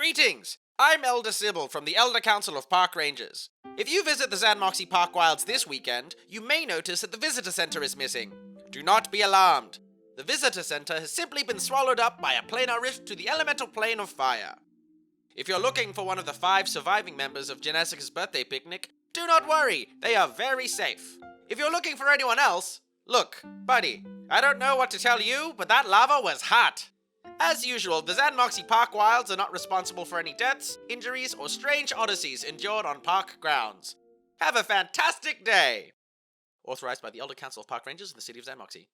Greetings! I'm Elder Sybil from the Elder Council of Park Rangers. If you visit the xan'moxie Park Wilds this weekend, you may notice that the visitor center is missing. Do not be alarmed. The visitor center has simply been swallowed up by a planar rift to the elemental plane of fire. If you're looking for one of the 5 surviving members of Genesica's birthday picnic, do not worry, they are very safe. If you're looking for anyone else, look, buddy, I don't know what to tell you, but that lava was hot. As usual, the xan'moxie Park Wilds are not responsible for any deaths, injuries, or strange odysseys endured on park grounds. Have a fantastic day! Authorized by the Elder Council of Park Rangers in the city of xan'moxie.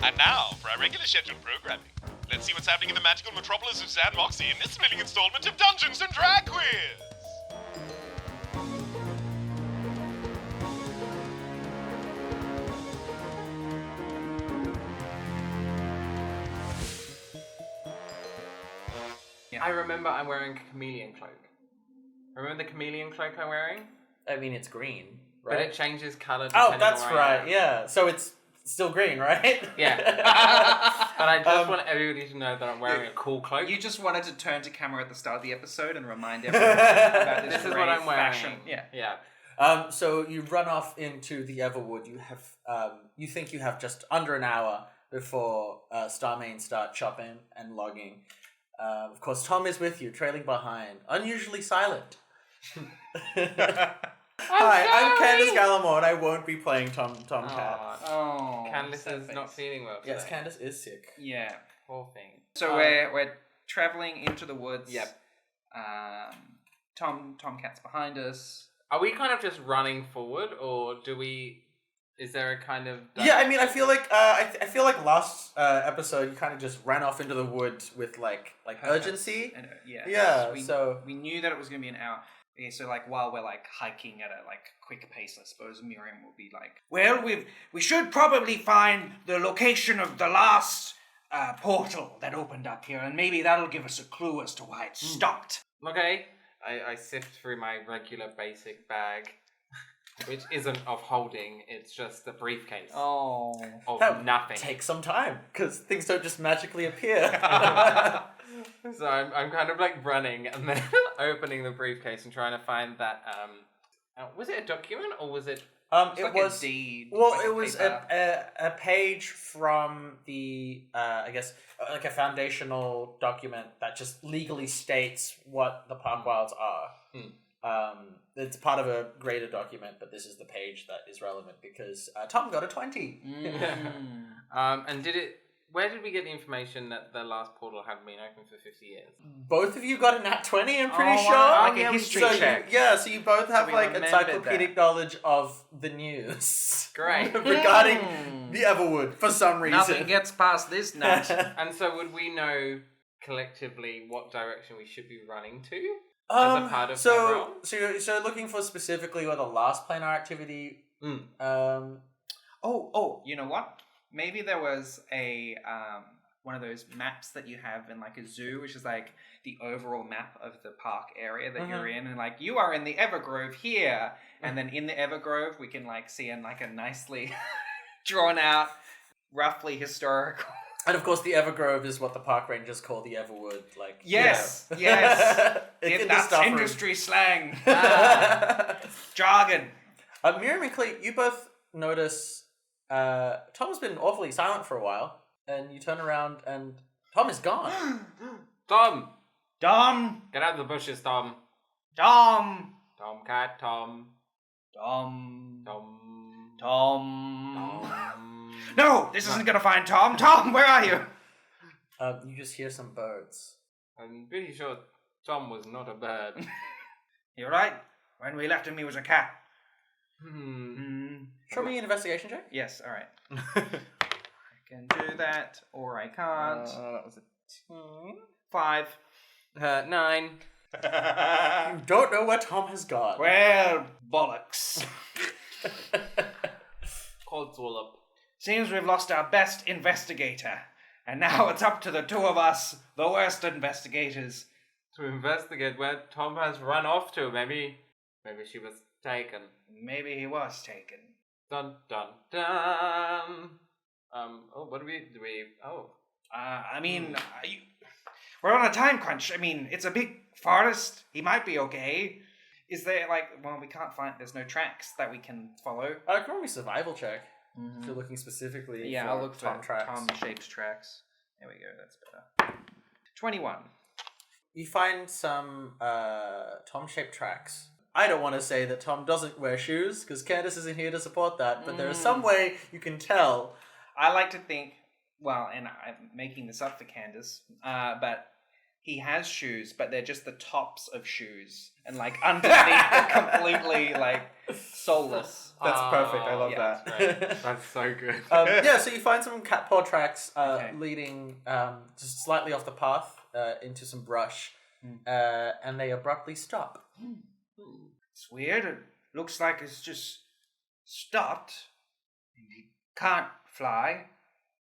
And now for our regular scheduled programming. Let's see what's happening in the magical metropolis of xan'moxie in this thrilling installment of Dungeons and Drag Quiz! I remember I'm wearing a chameleon cloak. Remember the chameleon cloak I'm wearing? I mean, it's green, right? But it changes colour Oh, depending that's on where I right, am. yeah. So it's still green, right? Yeah. But I just want everybody to know that I'm wearing a cool cloak. You just wanted to turn to camera at the start of the episode and remind everyone about this This is what I'm wearing. fashion. Yeah. Yeah. So you run off into the Everwood. You have, you think you have just under an hour before Starmain start chopping and logging. Of course, Tom is with you, trailing behind, unusually silent. Hi, I'm Candace Gallimore, and I won't be playing Tomcat. Oh, Candace sad is face. not feeling well today. Yes, Candace is sick. Yeah. Poor thing. So we're traveling into the woods. Yep. Tomcat's behind us. Are we kind of just running forward, or do we... Is there a kind of... Yeah, I mean, I feel like I feel like last episode you kind of just ran off into the woods with like urgency. And, Yeah, we, so- we knew that it was going to be an hour. Okay, so like while we're like hiking at a like quick pace, I suppose Miriam will be like, "Well, we should probably find the location of the last portal that opened up here, and maybe that'll give us a clue as to why it stopped." Okay. I sift through my regular basic bag, which isn't of holding, it's just a briefcase Oh. of That nothing. Take some time, because things don't just magically appear. So I'm kind of like running and then opening the briefcase and trying to find that. Was it a document or was it? It's It like was a deed. well, like it was paper. a page from the I guess like a foundational document that just legally states what the Park Wilds are. It's part of a greater document, but this is the page that is relevant because Tom got a 20. And where did we get the information that the last portal had been open for 50 years? Both of you got a nat 20, I'm pretty Oh, sure. wow. Like a history so check. So you both have we like remembered encyclopedic knowledge of the news. Great. Regarding the Everwood for some reason. Nothing gets past this nut. And so would we know collectively what direction we should be running to? As a part of my role? So you're looking for specifically where the last planar activity. Oh, you know what? Maybe there was a one of those maps that you have in like a zoo, which is like the overall map of the park area that you're in, and like you are in the Evergrove here, and then in the Evergrove we can like see in like a nicely drawn out, roughly historical. And of course, the Evergrove is what the park rangers call the Everwood. Like Yes. That's industry slang, jargon. Miriam and Cleo, you both notice Tom's been awfully silent for a while, and you turn around and Tom is gone. Tom! Dom, Get out of the bushes, Tom. Dom, Tomcat, Tom. Dom, Tom. Tom. No, this isn't gonna find Tom. Tom, where are you? You just hear some birds. I'm pretty sure Tom was not a bird. You're right. When we left him, he was a cat. Show me an investigation check. Yes, all right. I can do that, or I can't. That was a 5. 9. You don't know where Tom has gone. Well, bollocks. Codswallop. Seems we've lost our best investigator. And now it's up to the two of us, the worst investigators. To investigate where Tom has run off to. Maybe she was taken. Maybe he was taken. Dun dun dun. what do we? Oh, I mean, we're on a time crunch. I mean, it's a big forest. He might be okay. Is there we can't find. There's no tracks that we can follow. Can roll me survival check if you're looking specifically. Yeah, for I'll look Tom for tracks. Tom-shaped tracks. There we go. That's better. 21. You find some Tom-shaped tracks. I don't want to say that Tom doesn't wear shoes because Candace isn't here to support that, but there is some way you can tell. I like to think, and I'm making this up for Candace, but he has shoes, but they're just the tops of shoes, and underneath they're completely soulless. That's perfect. I love yeah, that. that's so good. So you find some cat paw tracks Okay. leading just slightly off the path into some brush, and they abruptly stop. It's weird. It looks like it's just stopped. He can't fly.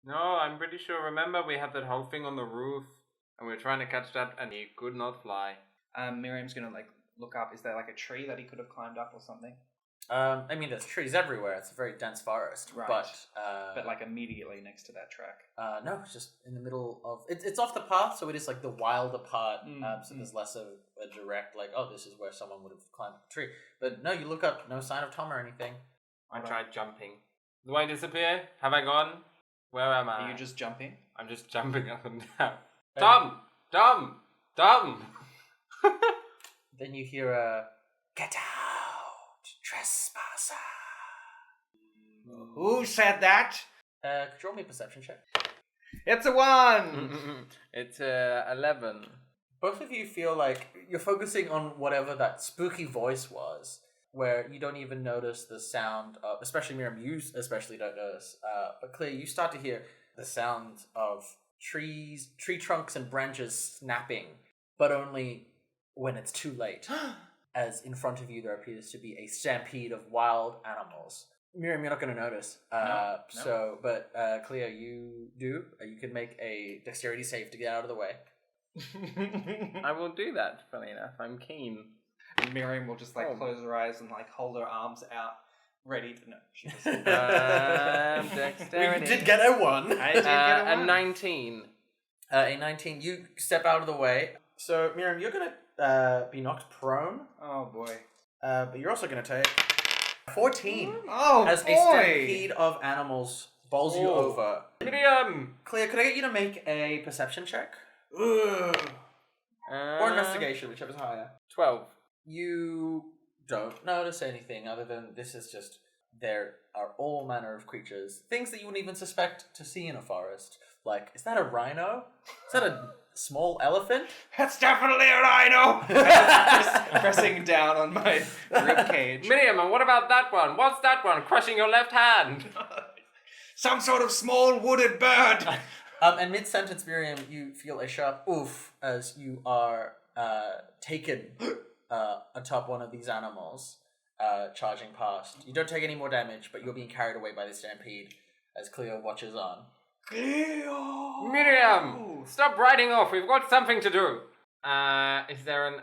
No, I'm pretty sure. Remember, we had that whole thing on the roof, and we were trying to catch that, and he could not fly. Miriam's gonna look up. Is there a tree that he could have climbed up or something? I mean, there's trees everywhere. It's a very dense forest, Right. but Immediately next to that track. no, it's just in the middle of it's off the path, so it is the wilder part. So there's less of a direct this is where someone would have climbed the tree. But no, you look up, no sign of Tom or anything. I tried jumping. Do I disappear? Have I gone? Where am I? Are you just jumping? I'm just jumping up and down. Tom! Then you hear a "Get out, trespasser." Who said that? Could you roll me a perception check? It's a 1. It's 11. Both of you feel like you're focusing on whatever that spooky voice was, where you don't even notice the sound of, especially Miriam, you especially don't notice, but Cleo, you start to hear the sound of tree trunks and branches snapping, but only when it's too late, as in front of you there appears to be a stampede of wild animals. Miriam, you're not going to notice. No. So, but Cleo, you do. You can make a dexterity save to get out of the way. I will do that, funny enough. I'm keen. Miriam will just close her eyes and hold her arms out, ready to. No, she doesn't. Dexterity. You did get a 1. I did get a 1. A 19. A 19. You step out of the way. So, Miriam, you're going to be knocked prone, Oh boy. but you're also going to take 14 Oh as boy. a stampede of animals bowls you Oh. over. Miriam! Cleo, could I get you to make a perception check? Or investigation, whichever's higher. 12. You don't notice anything other than this is just, there are all manner of creatures. Things that you wouldn't even suspect to see in a forest. Is that a rhino? Is that a small elephant? That's definitely a rhino. Just pressing down on my rib cage. Miriam, and what about that one? What's that one? Crushing your left hand. Some sort of small wooded bird. And mid-sentence, Miriam, you feel a sharp oof as you are taken atop one of these animals charging past. You don't take any more damage, but you're being carried away by the stampede as Cleo watches on. Cleo! Miriam, stop riding off. We've got something to do. Is there an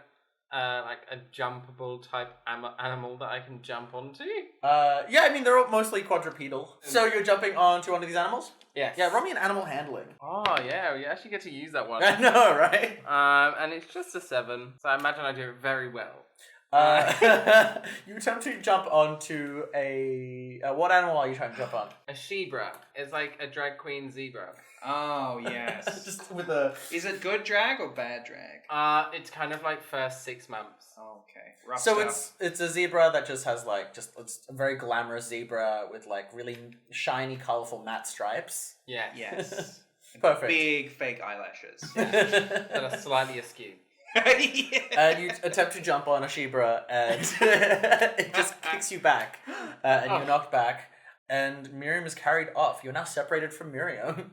a jumpable type animal that I can jump onto? Yeah, I mean they're all mostly quadrupedal. So you're jumping onto one of these animals? Yes. Yeah, roll me an animal handling. Oh yeah, we actually get to use that one. I know, right? And it's just a 7, so I imagine I do it very well. You attempt to jump onto a what animal are you trying to jump on? A shebra. It's like a drag queen zebra. Oh, yes. Just with a... Is it good drag or bad drag? It's kind of first 6 months. Okay. Rough So stuff. it's a zebra that just has it's a very glamorous zebra with really shiny, colorful matte stripes. Yeah. Yes. Perfect. Big fake eyelashes. That are slightly askew. Yeah. And you attempt to jump on a shebra and it just kicks you back and you're knocked back and Miriam is carried off. You're now separated from Miriam.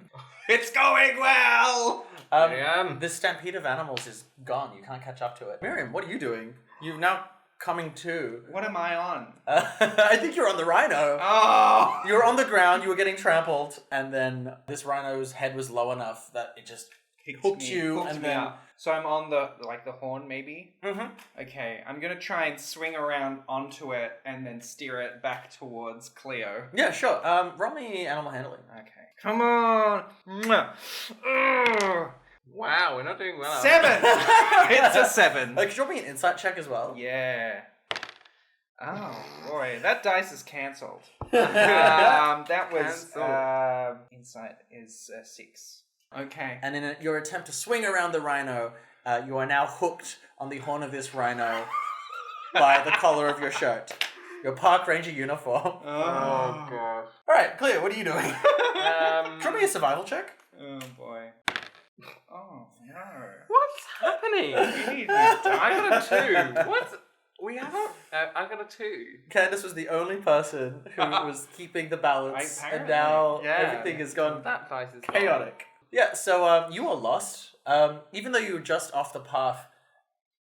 It's going well! Miriam. This stampede of animals is gone. You can't catch up to it. Miriam, what are you doing? You're now coming to. What am I on? I think you're on the rhino. Oh! You were on the ground, you were getting trampled, and then this rhino's head was low enough that it just hooked you, hooked and me then up. So I'm on the horn, maybe. Mhm. Okay, I'm gonna try and swing around onto it and then steer it back towards Cleo. Yeah, sure. Roll me animal handling. Okay, come on. Mwah. Ugh. Wow, we're not doing well. 7. It's a 7. Could you roll me an insight check as well? Yeah. Oh boy, that dice is cancelled. That was insight is 6. Okay. And in your attempt to swing around the rhino, you are now hooked on the horn of this rhino by the collar of your shirt. Your park ranger uniform. Oh gosh. Alright, Cleo, what are you doing? Draw me a survival check. Oh boy. Oh no. What's happening? You need to die. I got a 2. What? We haven't. I got a 2. Candace was the only person who was keeping the balance, and Apparently. now Yeah. everything has gone That dice is chaotic. Yeah, so you are lost. Even though you were just off the path,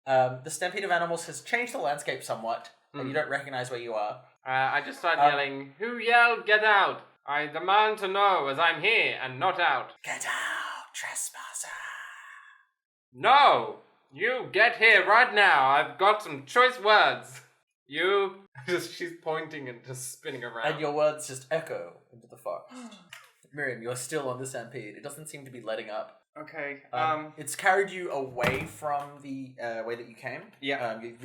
the stampede of animals has changed the landscape somewhat, and you don't recognize where you are. I just started yelling, "Who yelled, get out? I demand to know as I'm here and not out." Get out, trespasser! No! You get here right now. I've got some choice words. You... She's pointing and just spinning around. And your words just echo into the forest. Miriam, you're still on the stampede. It doesn't seem to be letting up. Okay. It's carried you away from the way that you came. Yeah. You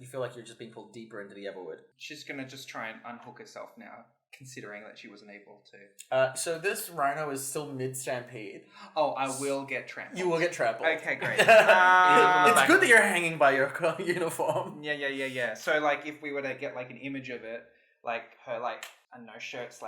feel like you're just being pulled deeper into the Everwood. She's gonna just try and unhook herself now, considering that she wasn't able to. So this rhino is still mid-stampede. Oh, I will get trampled. You will get trampled. Okay, great. It's good that you're hanging by your uniform. Yeah. So, like, if we were to get, like, an image of it, like, her, like, a no-shirt /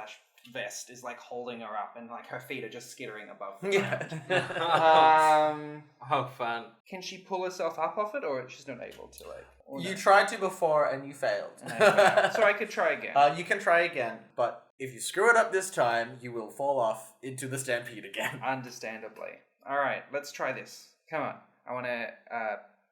vest is, like, holding her up, and, like, her feet are just skittering above the ground. Yeah. Oh, fun. Can she pull herself up off it, or she's not able to, like... or You no? tried to before, and you failed. So I could try again. You can try again, but if you screw it up this time, you will fall off into the stampede again. Understandably. Alright, let's try this. Come on. I want to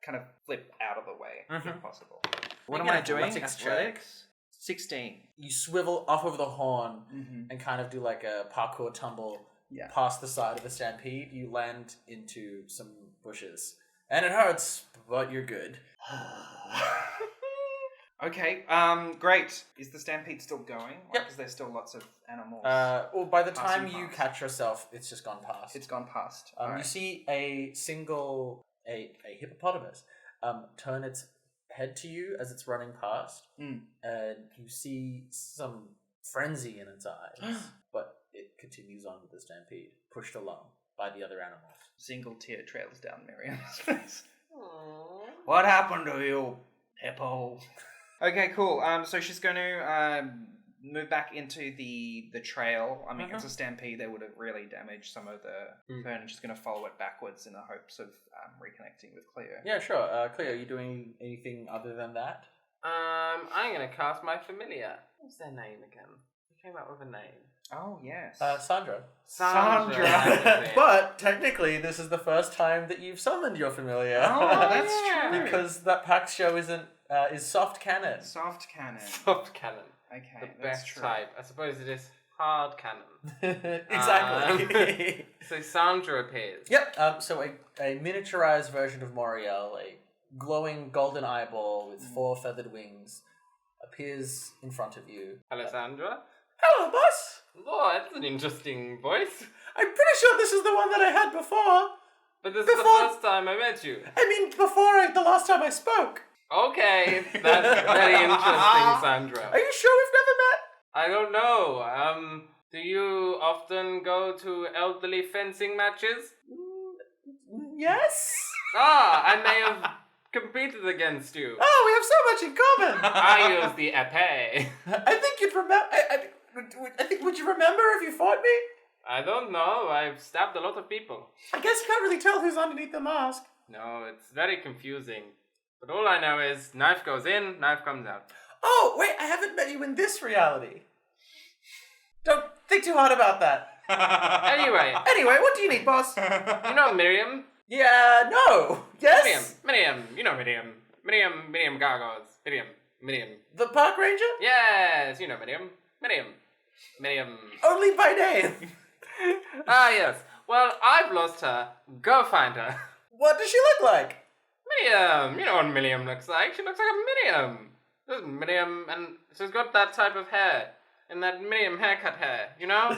kind of flip out of the way, if possible. What am I doing? Athletics check. Athletics? 16. You swivel off of the horn Mm-hmm. and kind of do like a parkour tumble Yeah. past the side of the stampede. You land into some bushes. And it hurts, but you're good. Okay, great. Is the stampede still going? Yep. Because there's still lots of animals. Well, by the time Passing you past. catch yourself, it's just gone past. It's gone past. You Alright. see a hippopotamus turn its head to you as it's running past, and you see some frenzy in its eyes, but it continues on with the stampede, pushed along by the other animals. Single tear trails down Miriam's face. What happened to you, hippo? Okay, cool. So she's going to move back into the trail. I mean, it's a stampede that would have really damaged some of the fern, and she's going to follow it backwards in the hopes of reconnecting with Cleo. Yeah, sure. Cleo, are you doing anything other than that? I'm gonna cast my familiar. What's their name again? Who came up with a name? Oh, yes. Sandra. Sandra. But technically, this is the first time that you've summoned your familiar. Oh, that's true. Because that PAX show is soft canon. Soft cannon. Soft cannon. Okay, The that's best true. type. I suppose it is hard cannon. Exactly. So Sandra appears. Yep. So a miniaturized version of Moriel, a glowing golden eyeball with 4 feathered wings, appears in front of you. Alessandra? Hello, boss. Oh, that's an interesting voice. I'm pretty sure this is the one that I had before. But this is the first time I met you. I mean, the last time I spoke. Okay, that's very interesting, Sandra. Are you sure we've never met? I don't know. Do you often go to elderly fencing matches? Yes. I may have competed against you. Oh, we have so much in common. I use the épée. I think you'd remember. I think. Would you remember if you fought me? I don't know. I've stabbed a lot of people. I guess you can't really tell who's underneath the mask. No, it's very confusing. But all I know is knife goes in, knife comes out. Oh, wait, I haven't met you in this reality. Don't think too hard about that. Anyway, Anyway, what do you need, boss? you know Miriam? Yeah, no. Yes? Miriam, you know Miriam. Miriam Gargoyles. Miriam. The park ranger? Yes, you know Miriam. Miriam. Only by name. Ah, yes. Well, I've lost her. Go find her. What does she look like? Miriam. You know what Miriam looks like. She looks like a Miriam. This is Miriam, and she's got that type of hair. And that Miriam haircut hair, you know?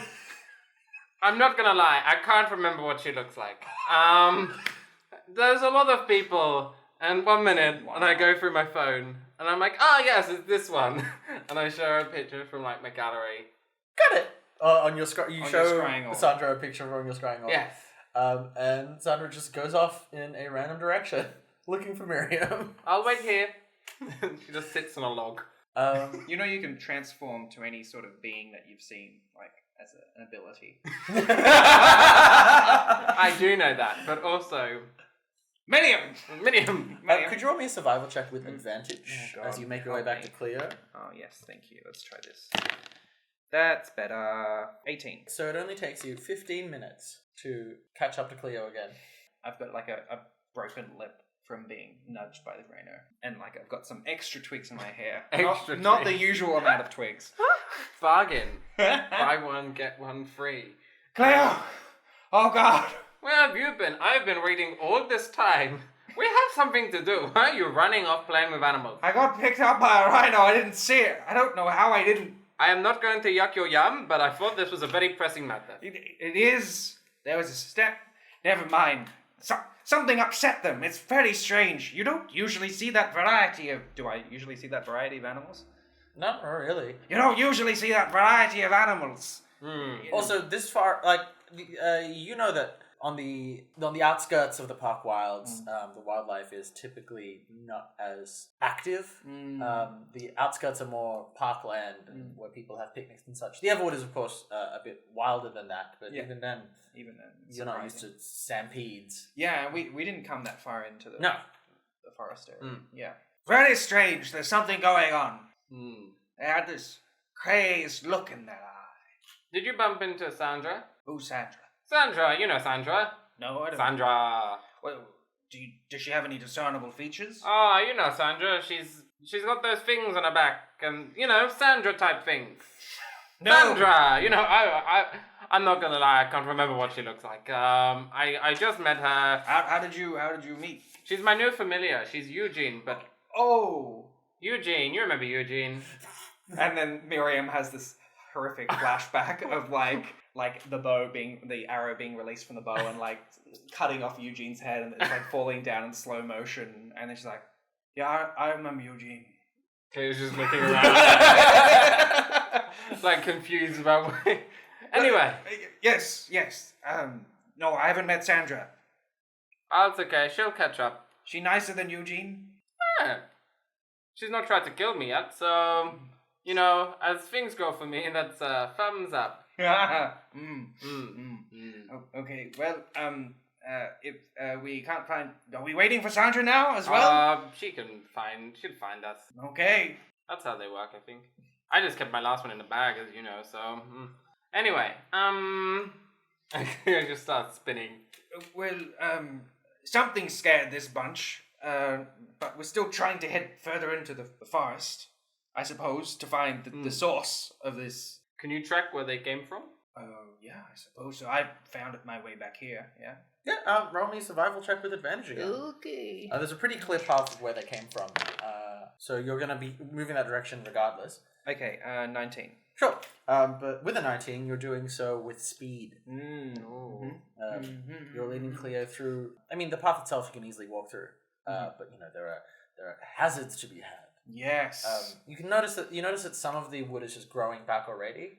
I'm not gonna lie, I can't remember what she looks like. There's a lot of people, and 1 minute, and I go through my phone, and I'm like, yes, it's this one. And I show her a picture from, like, my gallery. Got it! On your you On show your scrying orb. Sandra a picture on your scrying orb. Yes. And Sandra just goes off in a random direction, looking for Miriam. I'll wait here. She just sits on a log. You know you can transform to any sort of being that you've seen, like, as an ability. I do know that, but also... Miriam! Could you roll me a survival check with advantage Oh, God, as you make your way back to Cleo? Oh, yes, thank you. Let's try this. That's better. 18. So it only takes you 15 minutes to catch up to Cleo again. I've got, like, a broken lip from being nudged by the Rhino. And, like, I've got some extra twigs in my hair. Not the usual amount of twigs. Bargain. Buy one, get one free. Cleo! Oh, God! Where have you been? I've been waiting all this time. We have something to do. Why are you running off playing with animals? I got picked up by a rhino. I didn't see it. I don't know how I didn't. I am not going to yuck your yum, but I thought this was a very pressing matter. It is. There was a step. Never mind. Something upset them. It's very strange. You don't usually see that variety of... Do I usually see that variety of animals? Not really. You don't usually see that variety of animals. Also, this far, like, you know that on the outskirts of the park wilds, the wildlife is typically not as active. The outskirts are more parkland and where people have picnics and such. The Everwood is, of course, a bit wilder than that, but even then, you're not used to stampedes. Yeah, we didn't come that far into the forest area. Yeah. Very strange. There's something going on. They had this crazed look in their eye. Did you bump into Sandra? Who's Sandra? Sandra, you know Sandra. No, I don't. Sandra. Well, does she have any discernible features? Oh, you know Sandra. She's got those things on her back, and Sandra type things. No. Sandra, I'm not gonna lie, I can't remember what she looks like. I just met her. How did you meet? She's my new familiar. She's Eugene, but Eugene, you remember Eugene? And then Miriam has this horrific flashback of like the arrow being released from the bow and like cutting off Eugene's head and it's like falling down in slow motion. And then she's like, "Yeah, I remember Eugene." Okay, she's just looking around, like confused about. Anyway, yes. No, I haven't met Sandra. Oh, it's okay. She'll catch up. She nicer than Eugene? Yeah. She's not tried to kill me yet, so as things go for me, that's thumbs up. Okay, well, if we can't find, are we waiting for Sandra now as well? She'll find us. Okay. That's how they work, I think. I just kept my last one in the bag, as you know, so. Anyway, I just start spinning. Well, something scared this bunch, but we're still trying to head further into the forest, I suppose, to find the source of this. Can you track where they came from? Yeah, I suppose so. I found it my way back here, yeah. Yeah, roll me a survival check with advantage again. Okay. There's a pretty clear path of where they came from, so you're going to be moving that direction regardless. Okay, 19. Sure. But with a 19, you're doing so with speed. You're leading Cleo through. I mean, the path itself you can easily walk through, but there are hazards to be had. Yes. You notice that some of the wood is just growing back already.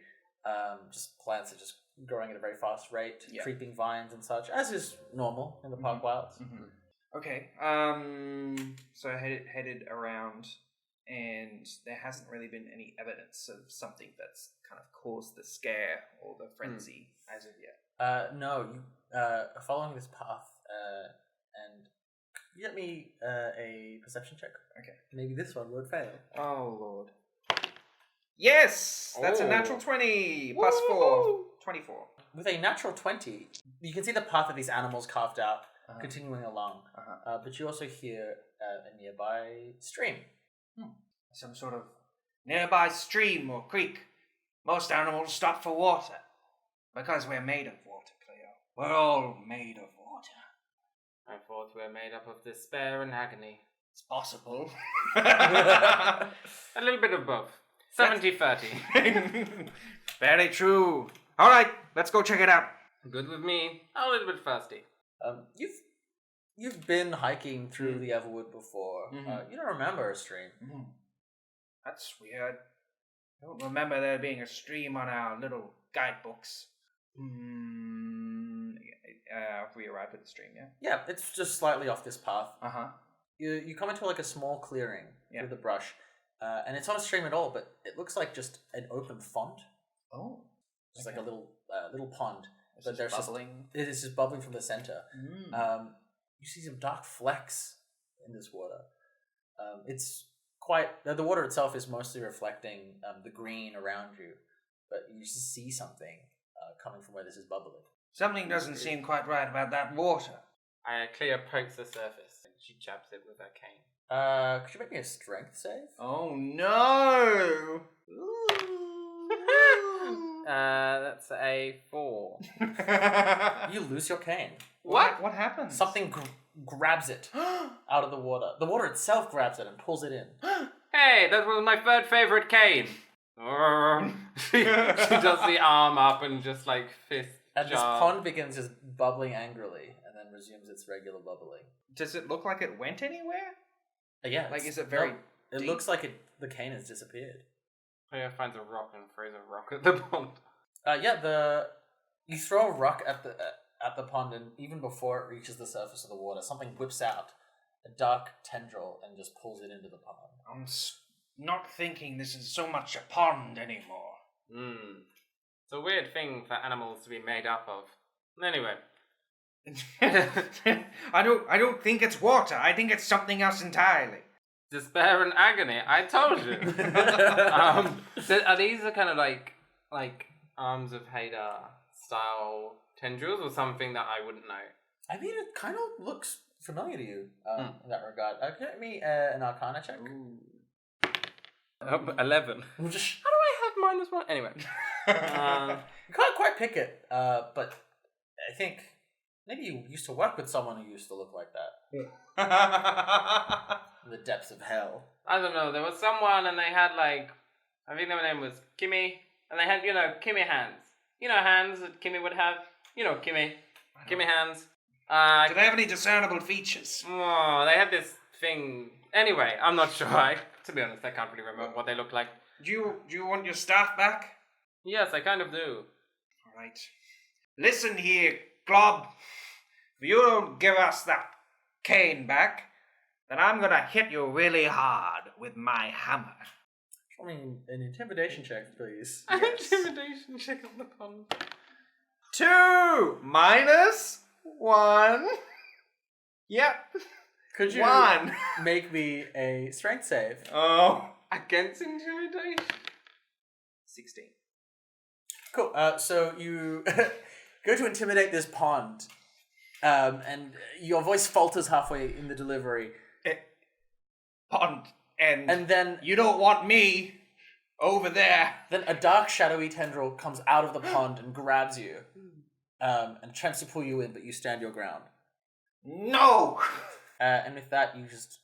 Just plants are just growing at a very fast rate, creeping vines and such, as is normal in the park wilds. Okay. So I headed around. And there hasn't really been any evidence of something that's kind of caused the scare or the frenzy as of yet. No, you are following this path, and you get me a perception check. Okay. Maybe this one won't fail. Oh, Lord. Yes! That's a natural 20 plus 4. 24. With a natural 20, you can see the path that these animals carved out continuing along, but you also hear a nearby stream. Some sort of nearby stream or creek. Most animals stop for water because we're made of water, Cleo. We're all made of water. I thought we were made up of despair and agony. It's possible. A little bit of both. 70-30. Very true. All right, let's go check it out. Good with me. A little bit thirsty. You've been hiking through the Everwood before. You don't remember a stream. That's weird. I don't remember there being a stream on our little guidebooks. We arrived at the stream, yeah? Yeah, it's just slightly off this path. Uh-huh. You come into like a small clearing Yeah. through the brush, and it's not a stream at all, but it looks like just an open font. Oh. It's like a little pond. It's But just there's bubbling. it is just bubbling from the center. You see some dark flecks in this water. It's quite the water itself is mostly reflecting the green around you, but you just see something coming from where this is bubbling. Something doesn't seem quite right about that water. Cleo pokes the surface and she jabs it with her cane. Could you make me a strength save? Oh no! That's a 4. You lose your cane. What? What happens? Something grabs it out of the water. The water itself grabs it and pulls it in. Hey, that was my third favorite cane. she does the arm up and just like fist And this jar. pond begins just bubbling angrily and then resumes its regular bubbling. Does it look like it went anywhere? Yeah. Like, it's- is it very no, it deep? looks like the cane has disappeared. Cleo finds a rock and throws a rock at the pond. You throw a rock at the pond, and even before it reaches the surface of the water, something whips out a dark tendril and just pulls it into the pond. I'm not thinking this is so much a pond anymore. It's a weird thing for animals to be made up of. Anyway. I don't think it's water. I think it's something else entirely. Despair and agony. I told you. Are these the kind of like Arms of Hadar style tendrils or something that I wouldn't know? I mean, it kind of looks familiar to you in that regard. Give me an Arcana check. 11. We'll just How do I have -1? Anyway. you can't quite pick it, but I think maybe you used to work with someone who used to look like that. In the depths of hell. I don't know. There was someone and they had like, I think their name was Kimmy, and they had, Kimmy hands. Hands that Kimmy would have. Kimmy hands. Do they have any discernible features? Oh, they had this thing. Anyway, I'm not sure. To be honest, I can't really remember what they look like. Do you want your staff back? Yes, I kind of do. All right. Listen here, Glob. If you don't give us that cane back, then I'm gonna hit you really hard with my hammer. I mean, an intimidation check, please. An intimidation check on the pond. 2 minus 1. Yep. Could you 1. make me a strength save? Oh. Against intimidation? 16. Cool. So you go to intimidate this pond, and your voice falters halfway in the delivery. Pond. And then you don't want me over there. Then a dark, shadowy tendril comes out of the pond and grabs you, and attempts to pull you in, but you stand your ground. No! And with that, you just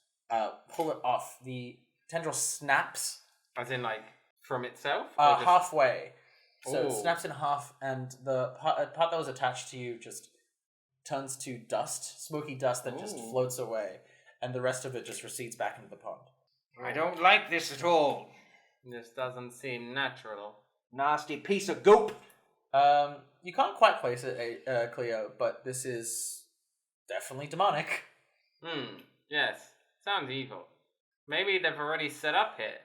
pull it off. The tendril snaps As in, like, from itself? Or just- halfway. So it Oh. snaps in half, and the part that was attached to you just turns to dust, smoky dust that just Ooh. floats away, and the rest of it just recedes back into the pond. I don't like this at all. This doesn't seem natural. Nasty piece of goop. You can't quite place it, Cleo, but this is definitely demonic. Yes. Sounds evil. Maybe they've already set up here.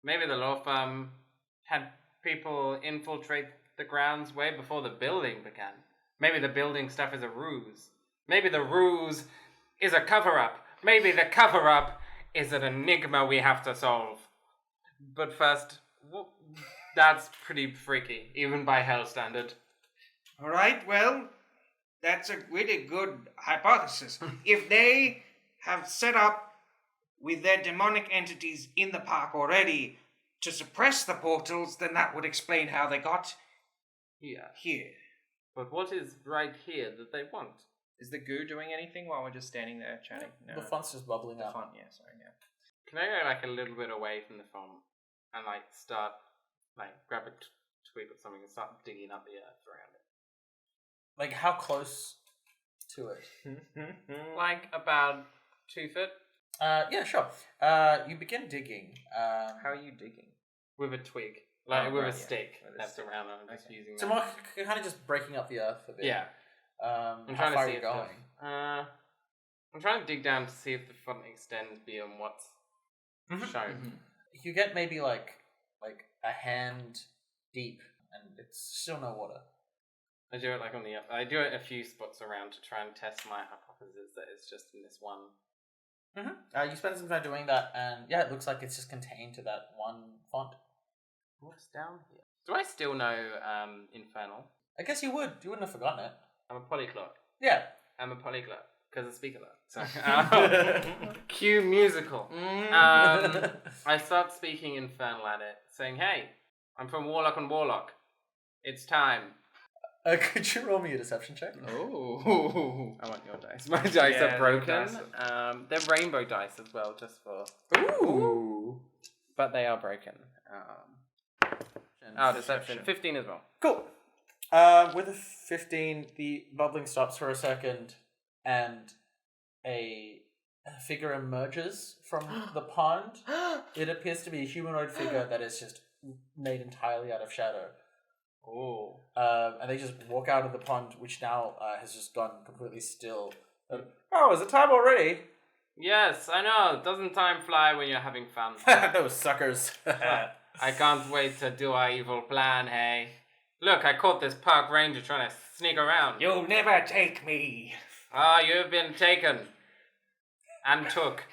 Maybe the law firm had people infiltrate the grounds way before the building began. Maybe the building stuff is a ruse. Maybe the ruse is a cover-up. Maybe the cover-up is an enigma we have to solve. But first, that's pretty freaky, even by hell standard. All right, well, that's a really good hypothesis. If they have set up with their demonic entities in the park already to suppress the portals, then that would explain how they got Yeah. here. But what is right here that they want? Is the goo doing anything while we're just standing there chatting? No. The font's just bubbling The up. font, yeah, sorry, yeah. Can I go like a little bit away from the font and like start like grab a twig or something and start digging up the earth around it? Like, how close to it? Like about 2 foot Yeah, sure. You begin digging. How are you digging? with a twig, like Oh, with right, a yeah. stick. With a That's stick. around. I'm just Okay. using So that. more kind of just breaking up the earth a bit. Yeah, I'm I'm how trying far to see are you if the- going? I'm trying to dig down to see if the font extends beyond what's shown. You get maybe like a hand deep, and it's still no water. I do it like on the. I do it a few spots around to try and test my hypothesis that it's just in this one. You spend some time doing that, and yeah, it looks like it's just contained to that one font. What's down here? Do I still know Infernal? I guess you would. You wouldn't have forgotten it. I'm a polyglot. Yeah. I'm a polyglot because I speak a lot. So, cue musical. I start speaking Infernal at it, saying, "Hey, I'm from Warlock and Warlock. It's time." Could you roll me a deception check? Oh. I want your dice. My dice Yeah, are your broken. dice They're rainbow dice as well, just for. Ooh. But they are broken. Deception. 15 as well. Cool. With a 15, the bubbling stops for a second, and a figure emerges from the pond. It appears to be a humanoid figure that is just made entirely out of shadow. Oh. And they just walk out of the pond, which now has just gone completely still. Oh, is it time already? Yes, I know. Doesn't time fly when you're having fun? Those suckers. I can't wait to do our evil plan, hey? Look, I caught this park ranger trying to sneak around. You'll never take me. Ah, you've been taken. And took.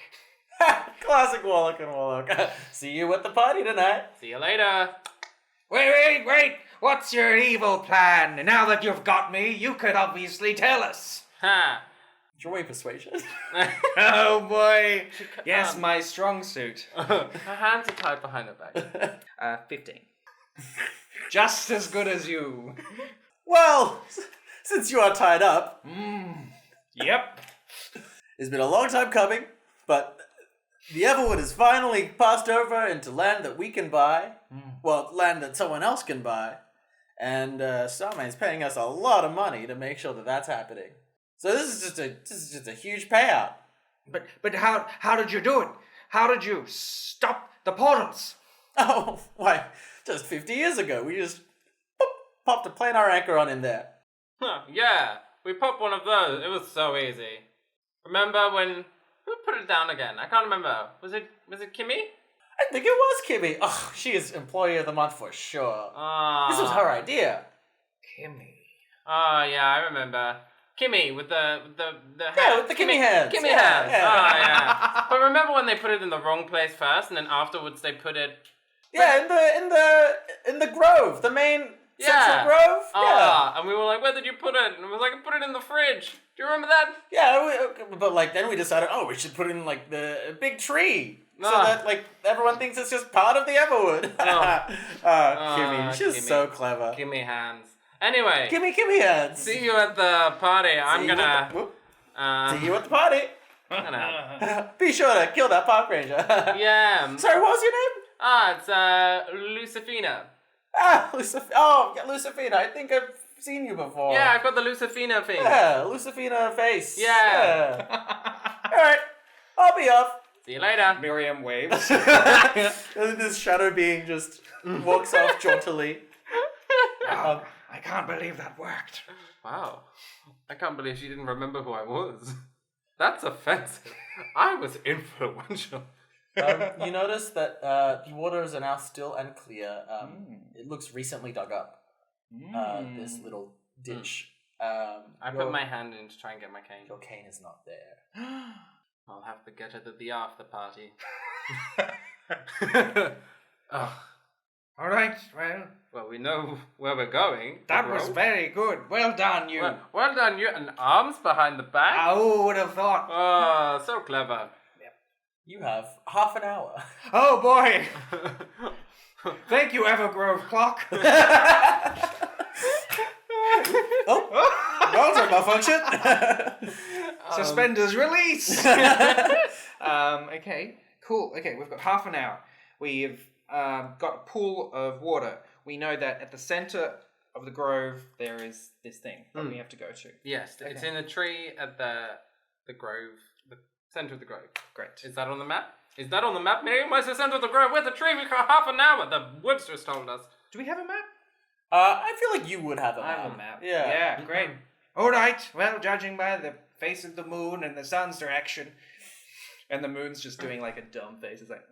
Classic Warlock and Warlock. See you at the party tonight. See you later. Wait. What's your evil plan? Now that you've got me, you could obviously tell us. Ha. Draw a persuasion. Oh boy. Yes, my strong suit. Her hands are tied behind her back. 15. Just as good as you. Well, since you are tied up, Yep. it's been a long time coming, but the Everwood has finally passed over into land that we can buy. Well, land that someone else can buy. And Starman's paying us a lot of money to make sure that that's happening. So this is just a huge payout. But how did you do it? How did you stop the portals? Oh, why, just 50 years ago, we just popped a planar anchor on in there. Huh, yeah, we popped one of those. It was so easy. Remember when... Who put it down again? I can't remember. Was it Kimmy? I think it was Kimmy. Oh, she is Employee of the Month for sure. This was her idea. Kimmy. Oh, yeah, I remember. Kimmy with the Yeah, with the Kimmy hands. Kimmy Yeah, hands. yeah. Oh, yeah. But remember when they put it in the wrong place first, and then afterwards they put it... Yeah, in the grove, the main central grove. Ah, and we were like, where did you put it? And it was like, I put it in the fridge. Do you remember that? Yeah, but like then we decided, we should put it in like the big tree, so that like everyone thinks it's just part of the Everwood. Kimmy, she's Kimmy. so clever. Kimmy hands. Anyway, Kimmy hands. see you at the party. I'm gonna... See you at the party. I'm gonna... Be sure to kill that park ranger. Yeah. Sorry, what was your name? It's Lucifina. Lucifina. I think I've seen you before. Yeah, I've got the Lucifina thing. Yeah, Lucifina face. Yeah. All right, I'll be off. See you later. Miriam waves. This shadow being just walks off jauntily. I can't believe that worked. Wow. I can't believe she didn't remember who I was. That's offensive. I was influential. You notice that the waters are now still and clear. It looks recently dug up. This little ditch. I put my hand in to try and get my cane. Your cane is not there. I'll have to get it at the after party. Oh. All right, Well, we know where we're going. that was very good. Well done, you. Well done, you. And arms behind the back. Who would have thought? Oh, so clever. You have half an hour. Oh boy! Thank you, Evergrove Clock. Oh, malfunction. Suspenders release. Okay, cool. Okay, we've got half an hour. We've got a pool of water. We know that at the center of the grove there is this thing that we have to go to. Yes, it's in a tree at the grove, the center of the grove. Great. Is that on the map? Is that on the map, Miriam? Where's the center of the grove? Where's the tree? We've got half an hour. The woods just told us. Do we have a map? I feel like you would have a map. I have a map. Yeah. Yeah, great. All right. Well, judging by the face of the moon and the sun's direction, and the moon's just doing like a dumb face. It's like,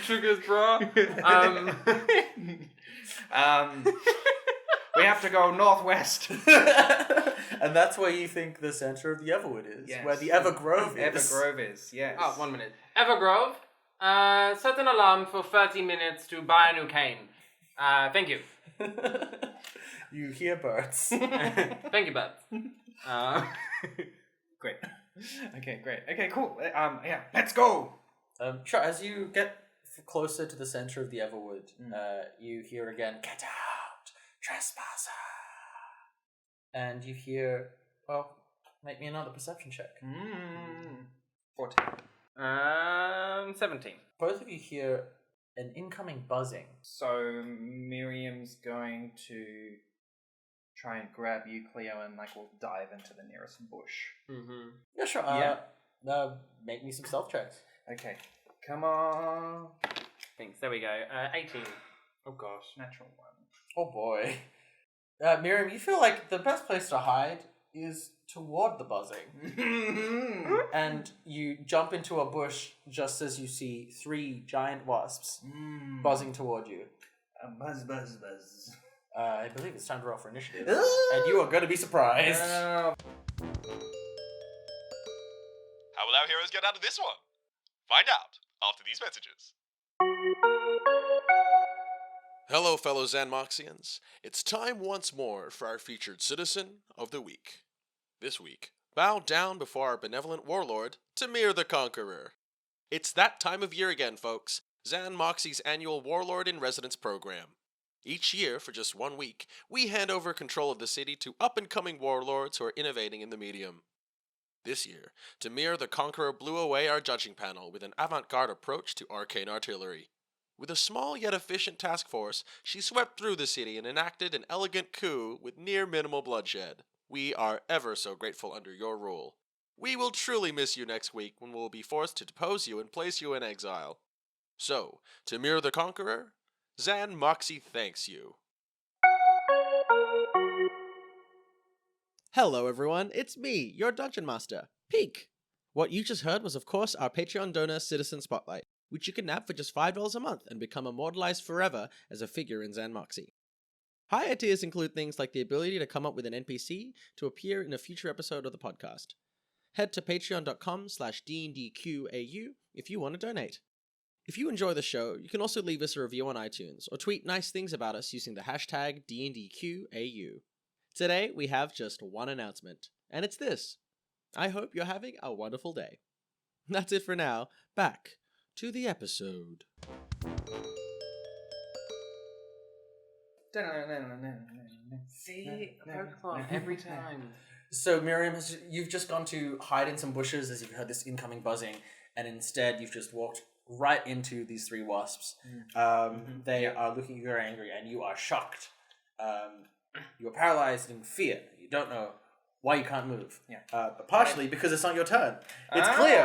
Triggers, bro. We have to go northwest. And that's where you think the center of the Everwood is. Yes. Where the Evergrove is. Evergrove is, yes. Oh, 1 minute. Evergrove, set an alarm for 30 minutes to buy a new cane. Thank you. You hear birds. Thank you, bud. Great. Okay, great. Okay, cool. Yeah, let's go. Sure, as you get closer to the center of the Everwood, you hear again, "Get out, trespasser!" And you hear, well, make me another perception check. 14. 17. Both of you hear an incoming buzzing. So Miriam's going to try and grab you, Cleo, and like we'll dive into the nearest bush. Mm-hmm. Yeah, sure. Make me some stealth checks. Okay, come on. Thanks. There we go. 18. Oh gosh. Natural one. Oh boy. Miriam, you feel like the best place to hide is toward the buzzing. And you jump into a bush just as you see 3 giant wasps buzzing toward you. Buzz, buzz, buzz. I believe it's time to roll for initiative. And you are going to be surprised. How will our heroes get out of this one? Find out after these messages. Hello, fellow xan'moxians. It's time once more for our featured citizen of the week. This week, bow down before our benevolent warlord, Tamir the Conqueror. It's that time of year again, folks. xan'moxie's annual Warlord in Residence program. Each year, for just 1 week, we hand over control of the city to up-and-coming warlords who are innovating in the medium. This year, Tamir the Conqueror blew away our judging panel with an avant-garde approach to arcane artillery. With a small yet efficient task force, she swept through the city and enacted an elegant coup with near minimal bloodshed. We are ever so grateful under your rule. We will truly miss you next week when we will be forced to depose you and place you in exile. So, Tamir the Conqueror, xan'moxie thanks you. Hello everyone, it's me, your Dungeon Master, Peak. What you just heard was of course our Patreon donor Citizen Spotlight, which you can nab for just $5 a month and become immortalized forever as a figure in xan'moxie. Higher tiers include things like the ability to come up with an NPC to appear in a future episode of the podcast. Head to patreon.com/DNDQAU if you want to donate. If you enjoy the show, you can also leave us a review on iTunes or tweet nice things about us using the hashtag DNDQAU. Today, we have just one announcement, and it's this. I hope you're having a wonderful day. That's it for now. Back to the episode. See, Pokemon every time. So Miriam, you've just gone to hide in some bushes as you've heard this incoming buzzing, and instead you've just walked right into these 3 wasps. They are looking at you very angry, and you are shocked. You are paralyzed in fear. You don't know why you can't move. But partially because it's not your turn. It's Cleo.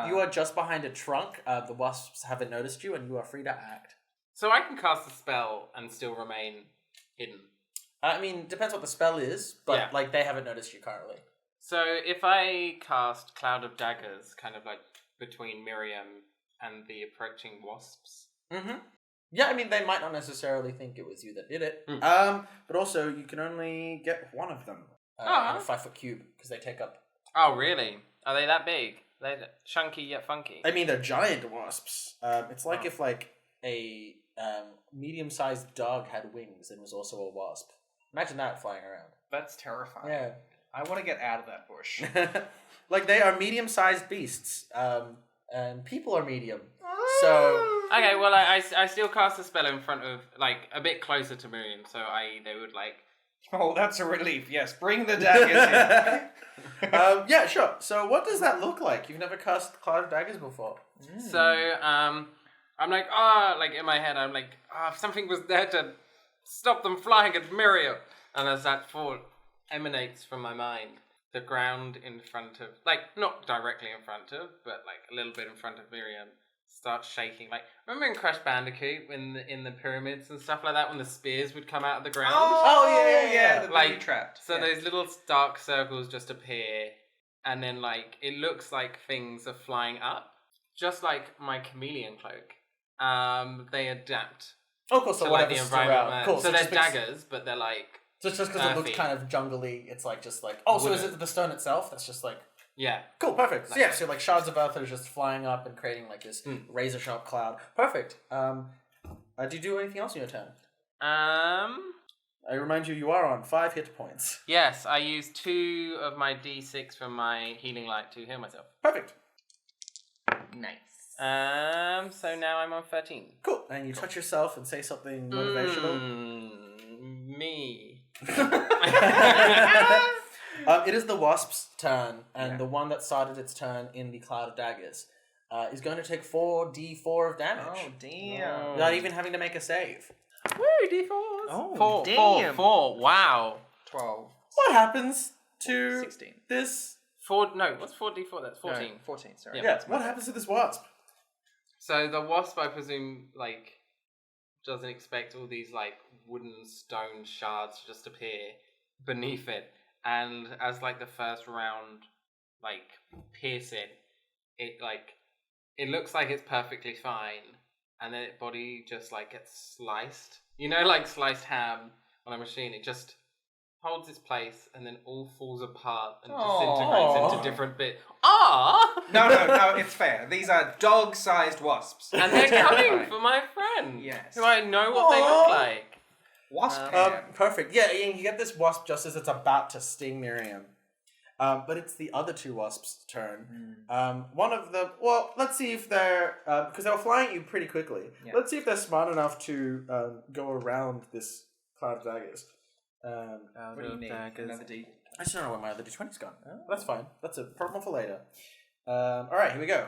You are just behind a trunk. The wasps haven't noticed you, and you are free to act. So I can cast a spell and still remain hidden. I mean, depends what the spell is, but like they haven't noticed you currently. So if I cast Cloud of Daggers, kind of like between Miriam and the approaching wasps. Yeah, I mean, they might not necessarily think it was you that did it. But also, you can only get one of them in a 5-foot cube, because they take up... Oh, really? Are they that big? They're chunky yet funky. I mean, they're giant wasps. It's like if, like, a medium-sized dog had wings and was also a wasp. Imagine that flying around. That's terrifying. Yeah. I want to get out of that bush. Like, they are medium-sized beasts, and people are medium. So... Okay, well, I still cast a spell in front of, like, a bit closer to Miriam, so they would, like, Oh, that's a relief. Yes, bring the daggers in. Yeah, sure. So what does that look like? You've never cast Cloud of Daggers before. So, I'm like, like in my head, I'm like, if something was there to stop them flying at Miriam. And as that thought emanates from my mind, the ground in front of, like, not directly in front of, but like a little bit in front of Miriam, starts shaking. Like, remember in Crash Bandicoot when in the pyramids and stuff like that, when the spears would come out of the ground? Yeah. The Like, booby trapped. So yeah. those little dark circles just appear, and then like it looks like things are flying up, just like my chameleon cloak. They adapt Oh, cool. So to like whatever's the environment. around. Cool. So they're just because- daggers, but they're like So it's just because it looks earthy. kind of jungly, it's like just like... Oh, so is Wooden. it the stone itself? That's just like... yeah. Cool, perfect. So yeah, so like shards of earth are just flying up and creating like this razor sharp cloud. Perfect. Do you do anything else in your turn? I remind you, you are on 5 hit points. Yes, I use 2 of my D6 from my healing light to heal myself. Perfect. Nice. So now I'm on 13. Cool. And you touch yourself and say something motivational. Me. It is the wasp's turn, and the one that started its turn in the Cloud of Daggers is going to take 4d4 of damage. Oh, damn. Without even having to make a save. Woo, D4s. Oh, Four. Wow. 12. What happens to 16. this... What's 4d4? That's 14. No, 14, sorry. Yeah. Yeah, what happens to this wasp? So the wasp, I presume, like, doesn't expect all these, like, wooden stone shards to just appear beneath it. And as, like, the first round, like, pierce it looks like it's perfectly fine. And then its body just, like, gets sliced. You know, like sliced ham on a machine. It just holds its place and then all falls apart and disintegrates into different bits. No, it's fair. These are dog-sized wasps. And they're coming for my friend. Yes. Who I know what they look like. Wasp hand. Perfect. Yeah, and you get this wasp just as it's about to sting Miriam. But it's the other 2 wasps' turn. One of them... Well, let's see if they're... because they were flying at you pretty quickly. Yeah. Let's see if they're smart enough to go around this Cloud of Daggers. What do you need? Another D. I just don't know where my other D20's gone. That's fine. That's a problem for later. Alright, here we go.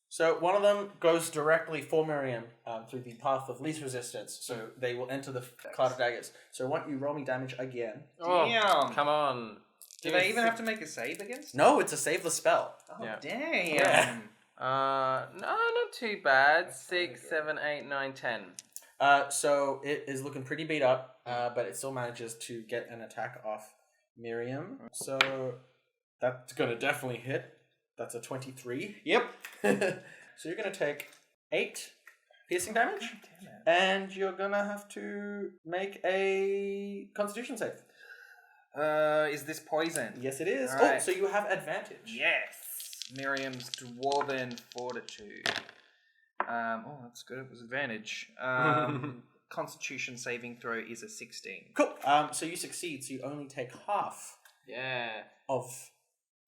So one of them goes directly for Miriam through the path of least resistance. So they will enter the Cloud of Daggers. So I want you roll me damage again. Damn. Come on. Do they even have to make a save against? No, it's a saveless spell. Oh, Yeah. damn. Yeah. No, not too bad. 6, 7, 8, 9, 10. So it is looking pretty beat up, but it still manages to get an attack off Miriam. So that's going to definitely hit. That's a 23. Yep. So you're going to take 8 piercing damage, and you're going to have to make a Constitution save. Is this poison? Yes, it is. All Oh, right. so you have advantage. Yes. Miriam's dwarven fortitude. That's good. It was advantage. Constitution saving throw is a 16. Cool. So you succeed, so you only take half Yeah. of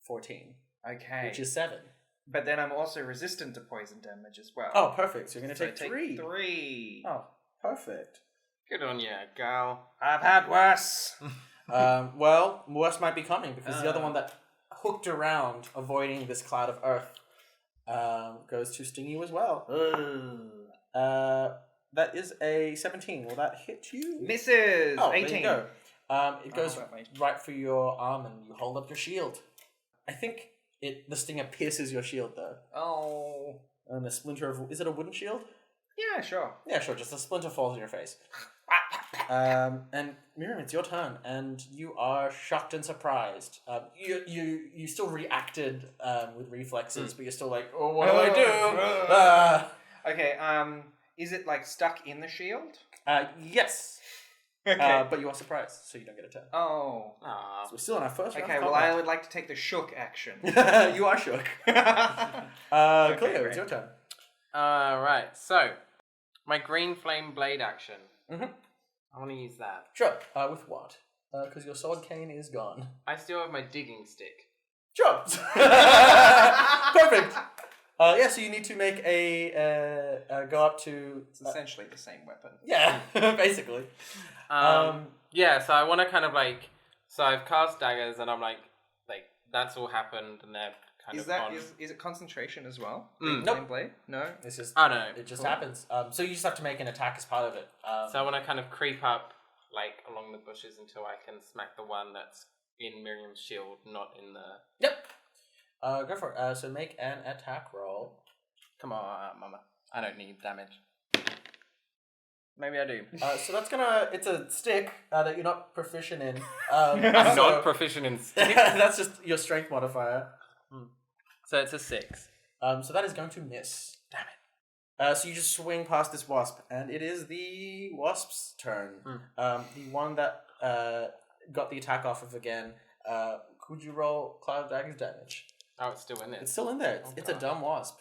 14, Okay. which is 7. But then I'm also resistant to poison damage as well. Oh, perfect. So you're going to So I take 3. 3. Oh, perfect. Good on ya, gal. I've had worse. Well, worse might be coming because the other one that hooked around, avoiding this cloud of earth, goes to sting you as well. That is a 17. Will that hit you? Misses. Oh, 18. there you go. It goes that way. right for your arm, and you hold up your shield. I think the stinger pierces your shield though, Oh. and a splinter of... Is it a wooden shield? Yeah, sure. Yeah, sure. Just a splinter falls in your face. And Miriam, it's your turn, and you are shocked and surprised. You still reacted with reflexes, but you're still like, oh, what do I do? Okay, is it like stuck in the shield? Yes. Okay. But you are surprised, so you don't get a turn. Oh. Aw. So we're still in our first round. Okay, of well, I combat. would like to take the shook action. You are shook. Cleo, great. it's your turn. Right, so my green flame blade action. Mhm. I want to use that. Sure. With what? Because your sword cane is gone. I still have my digging stick. Sure. Perfect. So you need to make a go up to. It's essentially the same weapon. Yeah, basically. Yeah, so I want to kind of like, so I've cast daggers and I'm like that's all happened and they're kind Is of that gone. is it concentration as well? Mm. Nope. Flame blade? No. It's just. Oh no. It just happens. So you just have to make an attack as part of it. So I want to kind of creep up like along the bushes until I can smack the one that's in Miriam's shield, not in the. Yep. Go for it. So make an attack roll. Come on, mama. I don't need damage. Maybe I do. So that's gonna. It's a stick that you're not proficient in. I'm not proficient in stick. That's just your strength modifier. So it's a 6. So that is going to miss. Damn it. So you just swing past this wasp, and it is the wasp's turn. The one that got the attack off of again. Could you roll Cloud Dagger's damage? Oh, it's still in there. It's still in there. It's a dumb wasp.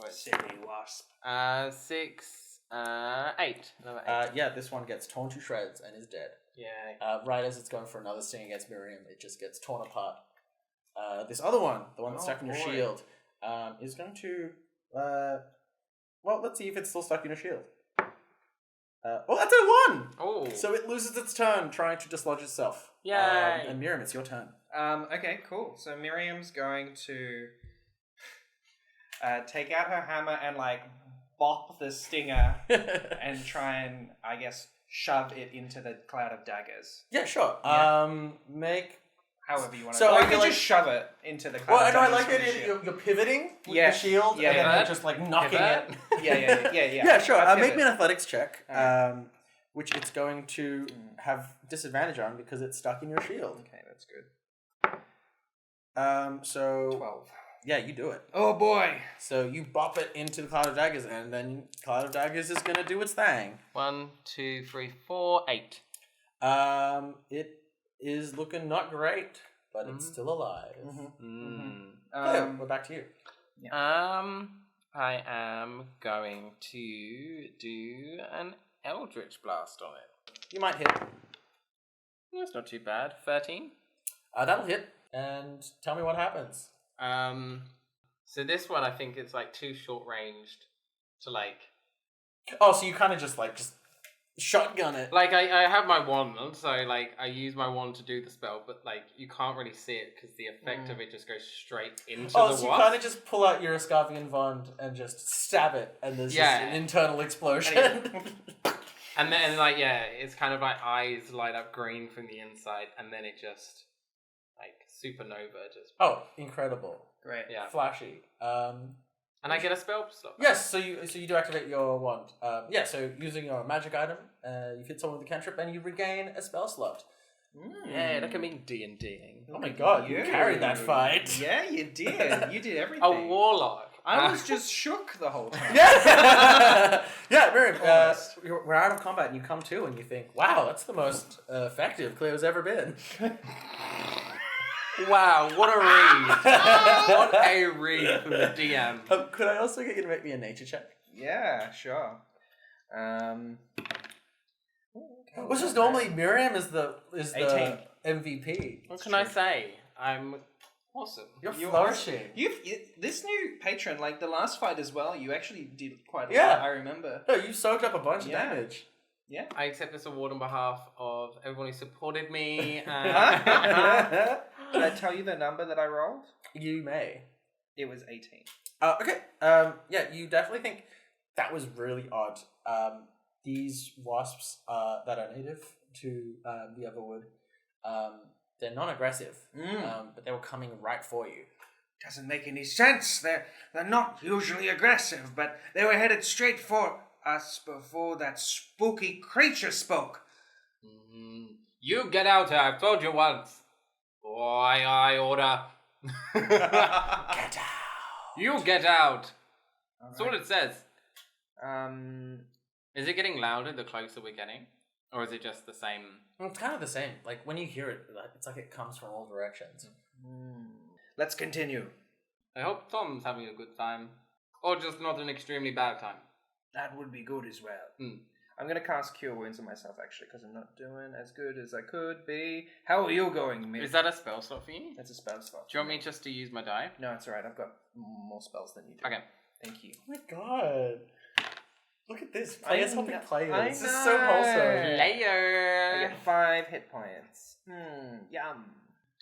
Silly wasp. 6, 8. Another 8. Yeah, this one gets torn to shreds and is dead. Yeah. Right as it's going for another sting against Miriam, it just gets torn apart. This other one, the one that's stuck in your shield, is going to. Well, let's see if it's still stuck in your shield. That's a 1! Oh. So it loses its turn trying to dislodge itself. Yay. And Miriam, it's your turn. Okay, cool. So Miriam's going to take out her hammer and like bop the stinger and try and, I guess, shove it into the cloud of daggers. Yeah, sure. Yeah. Make. However you want to. So Or are you could you just shove it into the cloud Well, of I daggers. like from the it. shield. You're pivoting with Yeah. the shield, Yeah, and then yeah. you're just like knocking Pivot. it. Yeah. Yeah, sure. I'll Make pivot. me an athletics check, Alright. which it's going to have disadvantage on because it's stuck in your shield. Okay, that's good. So 12. yeah, you do it. Oh boy. So you bop it into the cloud of daggers, and then cloud of daggers is gonna do its thing. 1, 2, 3, 4, 8. It is looking not great, but it's still alive. Cleo, we're back to you. I am going to do an Eldritch Blast on it. You might hit. That's not too bad. 13. That'll hit. And tell me what happens. So this one I think it's like too short ranged to like. Oh, so you kind of just shotgun it. Like I have my wand, so like I use my wand to do the spell, but like you can't really see it because the effect of it just goes straight into the So you wasp. kind of just pull out your Escavian wand and just stab it, and there's just an internal explosion. And then like it's kind of like eyes light up green from the inside, and then it just like supernova just. Oh, incredible! Great. Yeah. Flashy. And I get a spell slot. Yes, so you do activate your wand. So using your magic item, you hit someone with a cantrip, and you regain a spell slot. Yeah, look at me D&Ding. Oh my god, you carried that fight. Yeah, you did. You did everything. A warlock. I was just shook the whole time. Yeah, yeah, Miriam. Almost. We're out of combat, and you come to, and you think, "Wow, that's the most effective Cleo's ever been." Wow, what a read. What a read from the DM. Could I also get you to make me a nature check? Yeah, sure. Which is normally Miriam is the 18. MVP. What can I say? I'm awesome. You're You're flourishing. This new patron, like the last fight as well, you actually did quite a Yeah. lot, I remember. No, you soaked up a bunch of Yeah. damage. Yeah. I accept this award on behalf of everyone who supported me. Did I tell you the number that I rolled? You may. It was 18. Okay. Yeah, you definitely think that was really odd. These wasps that are native to the Everwood, they're non-aggressive, but they were coming right for you. Doesn't make any sense. They're not usually aggressive, but they were headed straight for us before that spooky creature spoke. You get out here, I've told you once. I order. Get out! You get out. That's all it says. Um, Is it getting louder the closer we're getting? Or is it just the same? Well, it's kind of the same. Like when you hear it, it's like it comes from all directions. let's continue. I hope Tom's having a good time. Or just not an extremely bad time. That would be good as well. Hmm. I'm going to cast Cure Wounds on myself, actually, because I'm not doing as good as I could be. How are you going, Mir? Is that a spell slot for you? That's a spell slot. Do you want me just to use my die? No, it's alright. I've got more spells than you do. Okay. Thank you. Oh my god. Look at this. I Players know- helping players. I This is so wholesome. I Layer. get 5 hit points. Yum.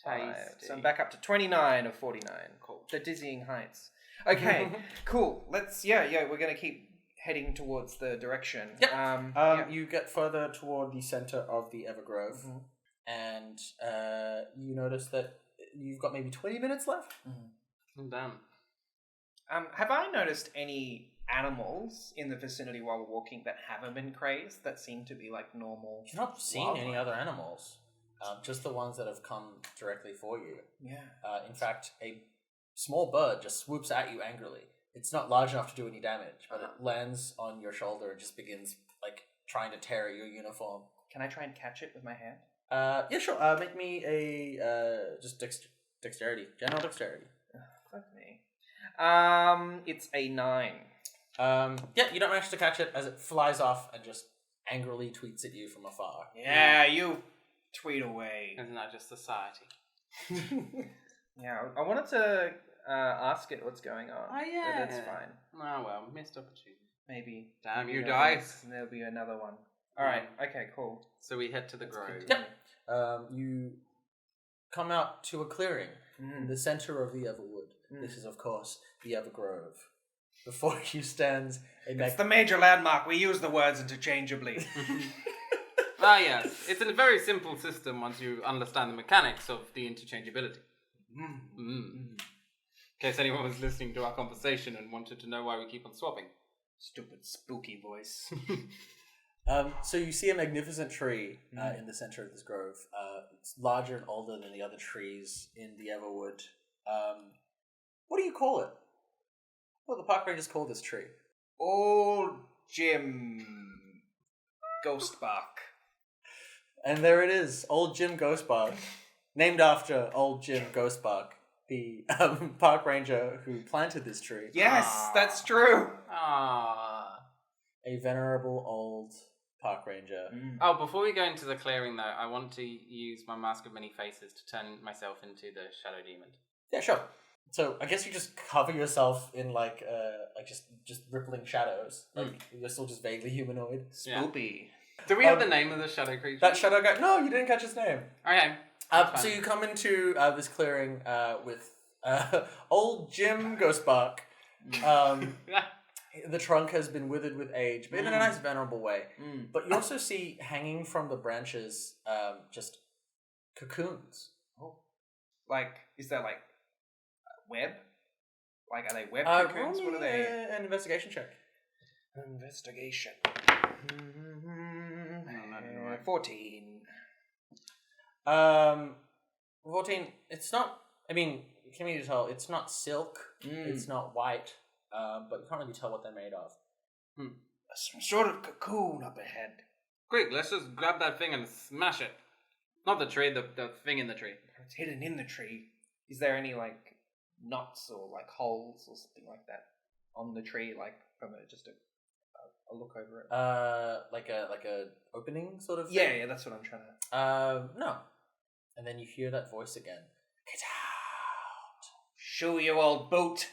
5. Tasty. So I'm back up to 29 of 49. Cool. The dizzying heights. Okay, cool. Let's, we're going to keep heading towards the direction. Yep. You get further toward the center of the Evergrove, and you notice that you've got maybe 20 minutes left. Damn. Have I noticed any animals in the vicinity while we're walking that haven't been crazed, that seem to be like normal? You've not seen any other animals, just the ones that have come directly for you. Yeah. In fact, a small bird just swoops at you angrily. It's not large enough to do any damage, but it lands on your shoulder and just begins like trying to tear at your uniform. Can I try and catch it with my hand? Yeah, sure. Make me a just dexterity, general dexterity. Fuck me. It's a 9. Yeah, you don't manage to catch it as it flies off and just angrily tweets at you from afar. Yeah, you tweet away. Isn't that just society? Yeah, I wanted to ask it what's going on. Oh, yeah. But that's fine. Oh, well, missed opportunity. Maybe. Damn maybe you, there'll dice. be- There'll be another one. Alright, okay, cool. So we head to the grove. Yep. You come out to a clearing in the center of the Everwood. This is, of course, the Evergrove. Before you stands a It's the major landmark. We use the words interchangeably. Ah, yes. It's a very simple system once you understand the mechanics of the interchangeability. In case anyone was listening to our conversation and wanted to know why we keep on swapping. Stupid spooky voice. So you see a magnificent tree in the center of this grove. It's larger and older than the other trees in the Everwood. What do you call it? What do the park rangers call this tree? Old Jim Ghostbark. And there it is, Old Jim Ghostbark, named after Old Jim Ghostbark, the park ranger who planted this tree. Yes, that's true. Ah. A venerable old park ranger. Oh, before we go into the clearing, though, I want to use my Mask of Many Faces to turn myself into the Shadow Demon. Yeah, sure. So I guess you just cover yourself in like just rippling shadows. Like you're still just vaguely humanoid. Spoopy. Do we have the name of the shadow creature? That shadow guy. No, you didn't catch his name. Okay. So you come into this clearing with old Jim Ghostbark. The trunk has been withered with age, but in a nice venerable way. But you also see hanging from the branches just cocoons. Like, is that like web? Like, are they web Roll cocoons? me What are they? an investigation check. Investigation. no. 14. 14. It's not. I mean, can you tell? It's not silk. It's not white. But you can't really tell what they're made of. Some sort of cocoon up ahead. Quick, let's just grab that thing and smash it. Not the tree, the thing in the tree. It's hidden in the tree. Is there any like knots or like holes or something like that on the tree? Like from just a look over it. Like a opening sort of thing? Yeah, that's what I'm trying to. No. And then you hear that voice again. Get out! Shoo, you old boot!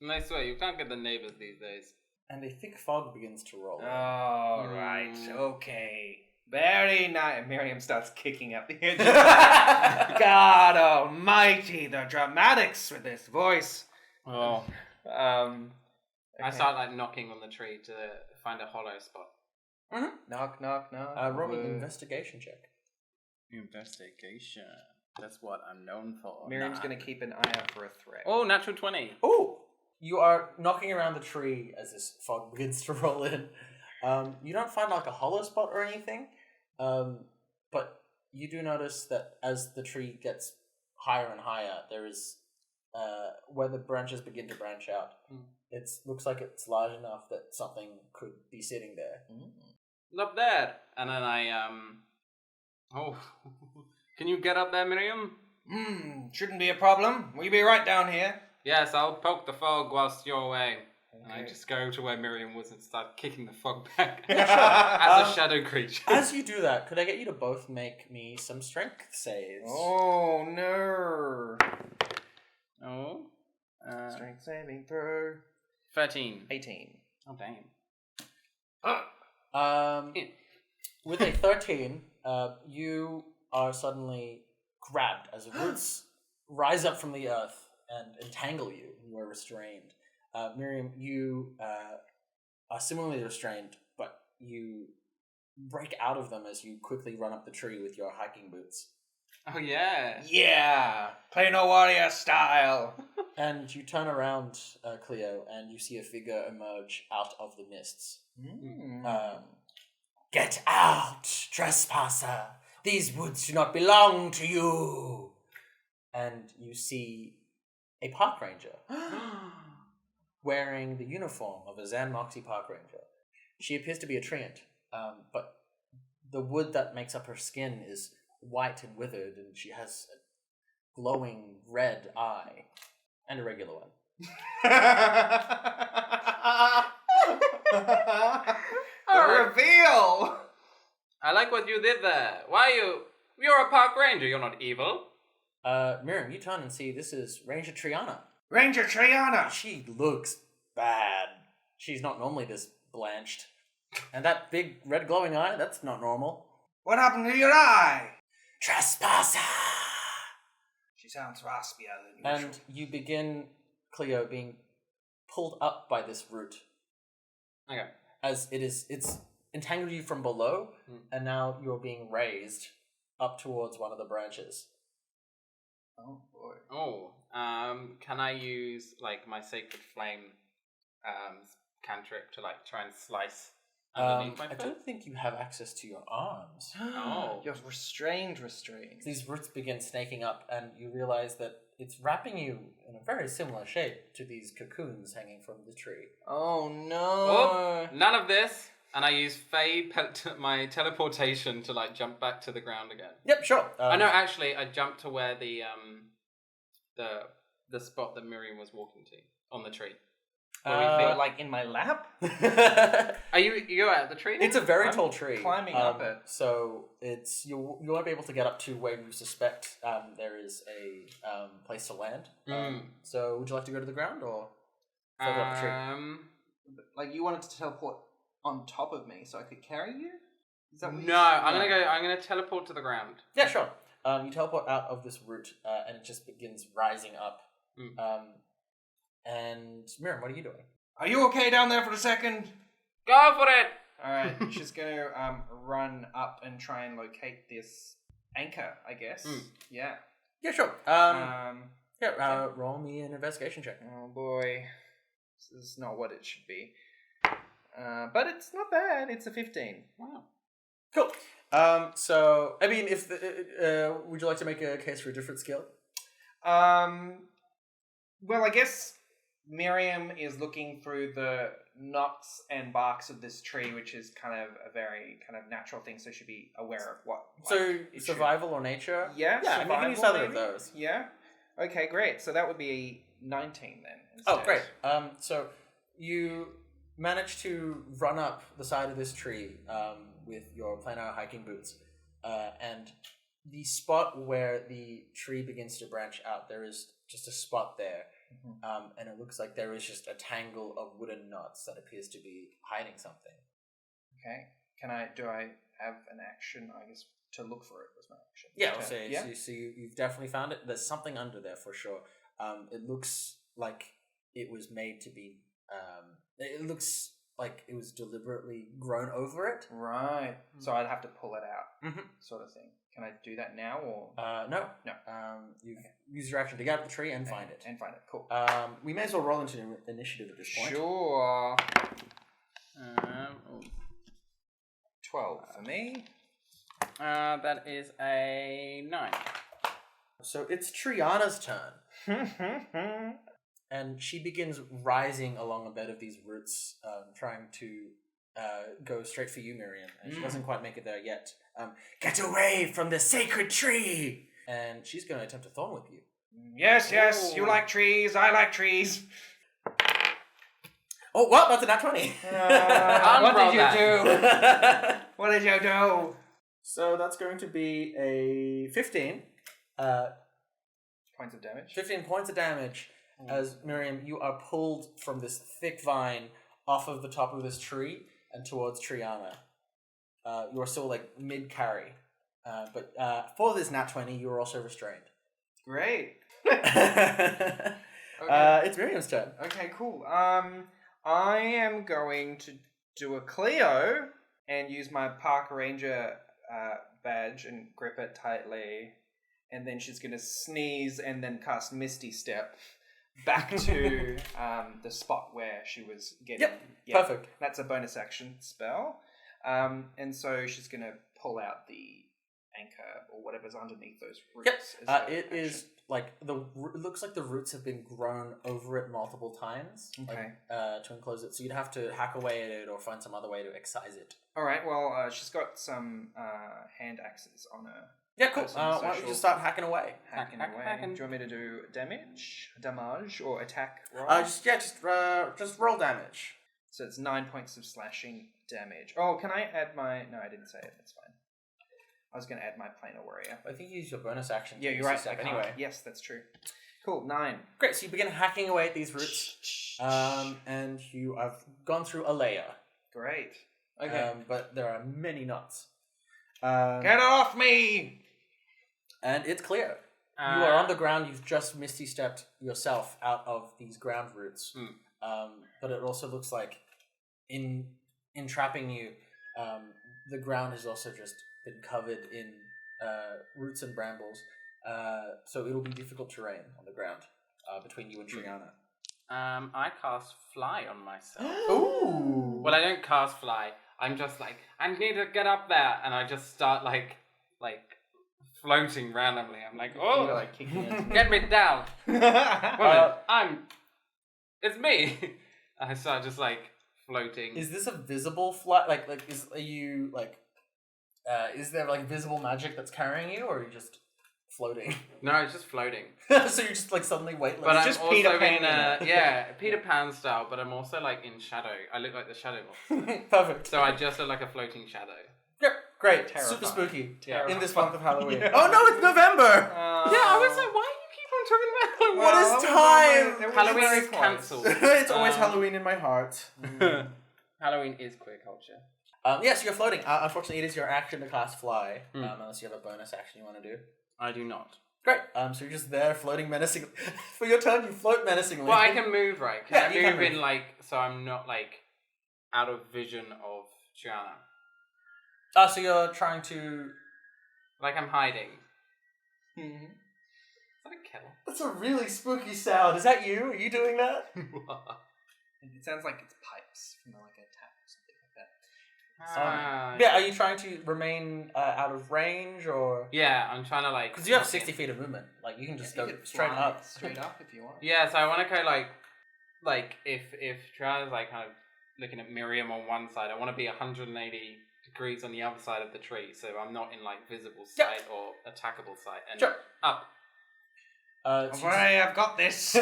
And I swear, you can't get the neighbors these days. And a thick fog begins to roll. All right, okay. Very nice. Miriam starts kicking up the edges. God almighty, the dramatics with this voice. Oh. Okay. I start like knocking on the tree to find a hollow spot. Knock, knock, knock. Roll an investigation check. Investigation. That's what I'm known for. Miriam's going to keep an eye out for a threat. Oh, natural 20. Oh! You are knocking around the tree as this fog begins to roll in. You don't find like a hollow spot or anything, but you do notice that as the tree gets higher and higher, there is where the branches begin to branch out. It looks like it's large enough that something could be sitting there. Up there. And then I, Oh. Can you get up there, Miriam? Shouldn't be a problem. Will you be right down here? Yes, I'll poke the fog whilst you're away. And I just go to where Miriam was and start kicking the fog back as a shadow creature. As you do that, could I get you to both make me some strength saves? Oh, no. Oh. Strength saving throw. 13. 18. Oh, damn. With a 13, you are suddenly grabbed as roots rise up from the earth and entangle you, and you are restrained. Miriam, you are similarly restrained, but you break out of them as you quickly run up the tree with your hiking boots. Oh, yeah. Yeah! Play no warrior style! And you turn around, Cleo, and you see a figure emerge out of the mists. Get out, trespasser! These woods do not belong to you! And you see a park ranger wearing the uniform of a xan'moxie park ranger. She appears to be a treant, but the wood that makes up her skin is white and withered, and she has a glowing red eye. And a regular one. The reveal! I like what you did there. You're a park ranger, you're not evil. Miriam, you turn and see this is Ranger Triana. Ranger Triana! She looks bad. She's not normally this blanched. And that big red glowing eye, that's not normal. What happened to your eye? Trespasser! She sounds raspier than usual. And you begin, Cleo, being pulled up by this root. Okay. As it's entangled you from below, and now you're being raised up towards one of the branches. Oh boy. Oh, can I use, like, my Sacred Flame cantrip to, like, try and slice underneath my I foot? don't think you have access to your arms. Oh. You're restrained. These roots begin snaking up, and you realize that it's wrapping you in a very similar shape to these cocoons hanging from the tree. Oh no. Oh, none of this. And I use my teleportation to, like, jump back to the ground again. Yep, sure. No, actually, I jumped to where the spot that Miriam was walking to on the tree. But like in my lap? Are you're at the tree now? It's a very I'm tall tree. climbing up it. So you won't be able to get up to where you suspect there is a place to land. So would you like to go to the ground or further up the tree? Like you wanted to teleport on top of me so I could carry you? Is that what No, I'm gonna teleport to the ground. Yeah, sure. You teleport out of this root, and it just begins rising up. And Miriam, what are you doing? Are you okay down there for a second? Go for it! Alright, she's gonna run up and try and locate this anchor, I guess. Yeah. Yeah, sure. Roll me an investigation check. Oh boy. This is not what it should be. But it's not bad. It's a 15. Wow. Cool. So, I mean, if would you like to make a case for a different skill? Well, I guess Miriam is looking through the knots and barks of this tree, which is kind of a very kind of natural thing, so she'd be aware of what. So, survival or nature? Yeah, I mean, you can use either of maybe? those. Yeah. Okay, great. So that would be 19 then. Oh, instead. great. So you manage to run up the side of this tree with your planar hiking boots, and the spot where the tree begins to branch out, there is just a spot there. And it looks like there is just a tangle of wooden knots that appears to be hiding something. Okay. Do I have an action, I guess, to look for it was my action? Yeah, I'll say. Yeah? So you've definitely found it. There's something under there for sure. It looks like it was made to be... it looks like it was deliberately grown over it. Right. So I'd have to pull it out, sort of thing. Can I do that now, or...? No. No. You've used your action to get out of the tree and find it. And find it. Cool. We may as well roll into initiative at this point. Sure. 12 for me. That is a 9. So it's Triana's turn. And she begins rising along a bed of these roots, trying to go straight for you, Miriam. And she doesn't quite make it there yet. Get away from the sacred tree! And she's going to attempt a thorn whip you. Yes, you like trees, I like trees. Oh, well, that's a nat 20. What did you do? What did you do? So that's going to be a 15. Points of damage. 15 points of damage. as Miriam, you are pulled from this thick vine off of the top of this tree and towards Triana. You are still like mid-carry. But for this nat 20, you are also restrained. Great. It's Miriam's turn. Okay, cool. I am going to do a Cleo and use my park ranger badge and grip it tightly, and then she's gonna sneeze and then cast Misty Step back to the spot where she was getting. Yep, perfect. That's a bonus action spell, and so she's gonna pull out the anchor or whatever's underneath those roots. Yep. It is like it looks like the roots have been grown over it multiple times. Okay. To enclose it, so you'd have to hack away at it or find some other way to excise it. All right. Well, she's got some hand axes on her. Yeah, cool. person, Why so don't you she'll just start hacking away? hacking Hack, away. hacking. Do you want me to do damage, or attack roll? Just roll damage. So it's 9 points of slashing damage. Oh, can I add my? No, I didn't say it. That's fine. I was going to add my planar warrior. I think you use your bonus action. Yeah, to you're right. step I can't. anyway. Yes, that's true. Cool. 9. Great. So you begin hacking away at these roots, and you have gone through a layer. Great. Okay. But there are many knots. Get off me! And it's clear. You are on the ground. You've just misty stepped yourself out of these ground roots. But it also looks like in trapping you, the ground has also just been covered in roots and brambles. So it'll be difficult terrain on the ground between you and Triana. I cast fly on myself. Ooh. Well, I don't cast fly. I'm just like, I need to get up there, and I just start like floating randomly. I'm like, oh, You're like kicking it. get me down. Well, it's me. I start just like floating. Is this a visible flight? Is there like visible magic that's carrying you, or are you just floating? No, it's just floating. So you're just like suddenly weightless. But I'm just also Peter Pan in Peter Pan style, but I'm also like in shadow. I look like the shadow monster. Perfect. So I just look like a floating shadow. Yep, great. Terrifying. Super spooky. Terrifying. In this month of Halloween. Yeah. Oh no, it's November! Yeah, I was like, why do you keep on talking about What Halloween? is time? It was Halloween very is close. cancelled. It's always Halloween in my heart. Halloween is queer culture. Yes, you're floating. Unfortunately, it is your action to cast fly, unless you have a bonus action you want to do. I do not. Great. So you're just there floating menacingly. For your turn, you float menacingly. Well, I can move, right? Can Yeah, I you can move in move. like so I'm not like out of vision of Triana? So you're trying to... Like I'm hiding. Mhm. Is that a kettle? That's a really spooky sound. Is that you? Are you doing that? It sounds like it's pipes from like a tap or something like that. Yeah, are you trying to remain out of range, or... Yeah, I'm trying to like. Because you have 60 feet of movement. Like, you can just You go could straight fly up. Straight up if you want. Yeah, so I want to go like if Triana's like kind of looking at Miriam on one side, I want to be 180 degrees on the other side of the tree, so I'm not in like visible sight or attackable sight. And Sure. up. Don't worry, I've got this.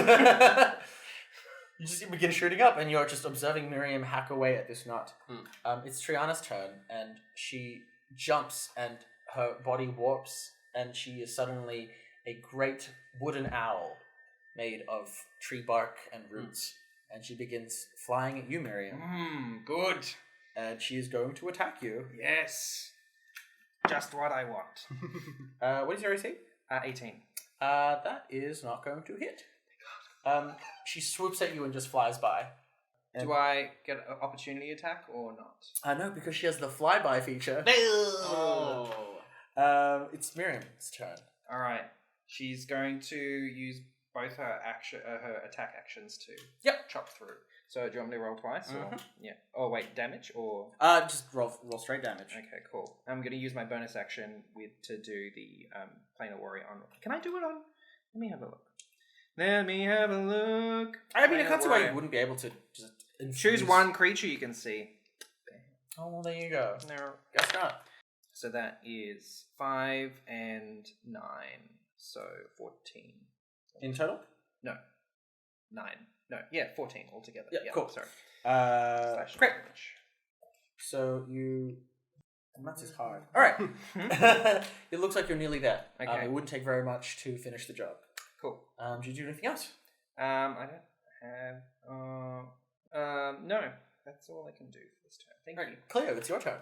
You just begin shooting up, and you're just observing Miriam hack away at this knot. It's Triana's turn, and she jumps, and her body warps, and she is suddenly a great wooden owl made of tree bark and roots. And she begins flying at you, Miriam. Good. And she is going to attack you. Yes. Just what I want. What is your AC? 18. That is not going to hit. She swoops at you and just flies by. Do I get an opportunity attack or not? No, because she has the flyby feature. Oh. It's Miriam's turn. All right. She's going to use both her attack actions to chop through. So do you want me to roll twice? Or? Yeah. Oh wait, damage or? Just roll straight damage. Okay, cool. I'm going to use my bonus action to do the planar warrior on. Can I do it on? Let me have a look. Let me have a look. I mean, I Planar can't see why you warrior. wouldn't be able to just Choose one creature you can see. Oh, well, there you go. No. Guess not. So that is 5 and 9. So 14. In total? No. 9. No, yeah, 14 altogether. Yeah, cool. Sorry. Great. Damage. So you... Maths is hard. All right. It looks like you're nearly there. Okay. It wouldn't take very much to finish the job. Cool. Did you do anything else? I don't have. No, that's all I can do for this turn. Thank you. Cleo, it's your turn.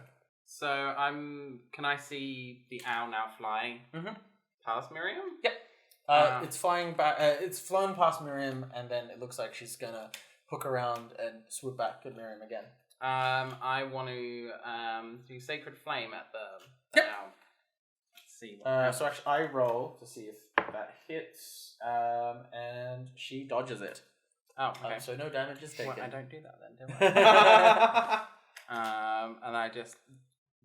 So can I see the owl now flying past Miriam? Yep. It's flying back. It's flown past Miriam, and then it looks like she's gonna hook around and swoop back at Miriam again. I want to do Sacred Flame at the owl. Let's see. So actually, I roll to see if that hits, and she dodges it. Oh, okay. So no damage is taken. Well, I don't do that then, do I? And I just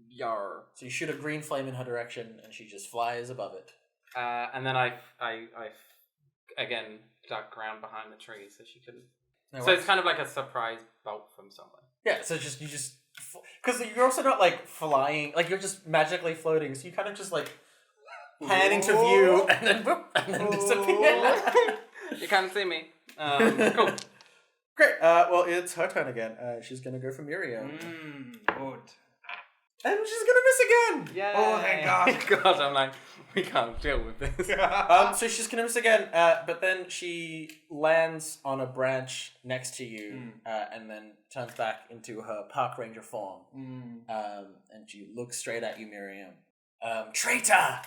yar. So you shoot a green flame in her direction, and she just flies above it. And then I again duck around behind the tree so she couldn't. No, So it's kind of like a surprise bolt from somewhere. Yeah, so you just because you're also not like flying, like you're just magically floating. So you kind of just like pan into view and then whoop, and then disappear. You can't see me. Cool. Great. Well, it's her turn again. She's gonna go for Miriam, Good. and she's gonna miss again. Yeah. Oh, thank God. God, I'm like, we can't deal with this. So she's gonna miss again, but then she lands on a branch next to you, and then turns back into her park ranger form. And she looks straight at you, Miriam. Traitor,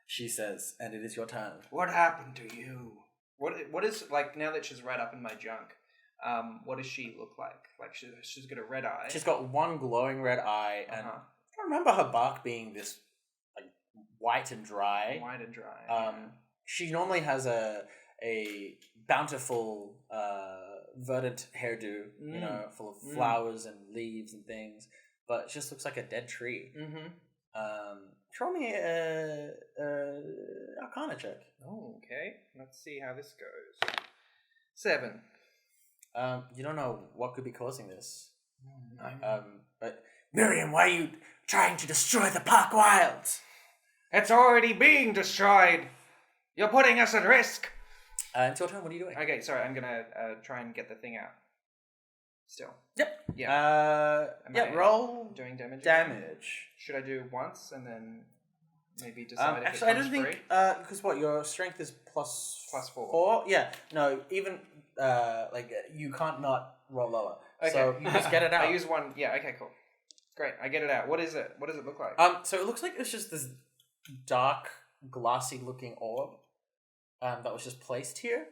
she says, and it is your turn. What happened to you? What is, like, now that she's right up in my junk, what does she look like? Like, she's got a red eye. She's got one glowing red eye, and I remember her bark being this like white and dry. White and dry. She normally has a bountiful verdant hairdo, you know, full of flowers and leaves and things, but it just looks like a dead tree. Throw me a Arcana check. Oh, okay. Let's see how this goes. 7. You don't know what could be causing this. But Miriam, why are you trying to destroy the park wilds? It's already being destroyed. You're putting us at risk. It's your turn. What are you doing? Okay, sorry. I'm gonna try and get the thing out. Still. Yep. Yeah. Roll doing damage. damage. Should I do once and then maybe decide if Actually, it I comes don't free? think because what your strength is plus 4. 4. Yeah. No, even like you can't not roll lower. Okay. So you just get it out. I use 1. Yeah. Okay. Cool. Great. I get it out. What is it? What does it look like? So it looks like it's just this dark, glassy-looking orb that was just placed here.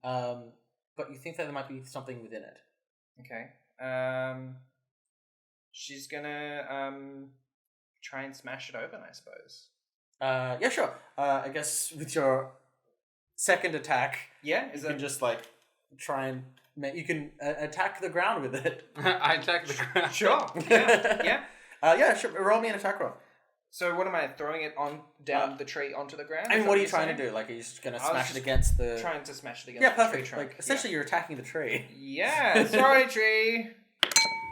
But you think that there might be something within it. Okay. She's gonna try and smash it open, I suppose. Yeah, sure. I guess with your second attack, Yeah. you can just like try and you can attack the ground with it. I attack the ground. Sure. Yeah. Yeah. Yeah, sure. Roll me an attack roll. So what am I throwing it on down the tree onto the ground? I mean, Is that what are you you're trying saying? to do? Like, are you just gonna I was smash it just against the? Trying to smash it against Yeah, the tree perfect. trunk. Like, essentially, you're attacking the tree. Yeah. Sorry, tree.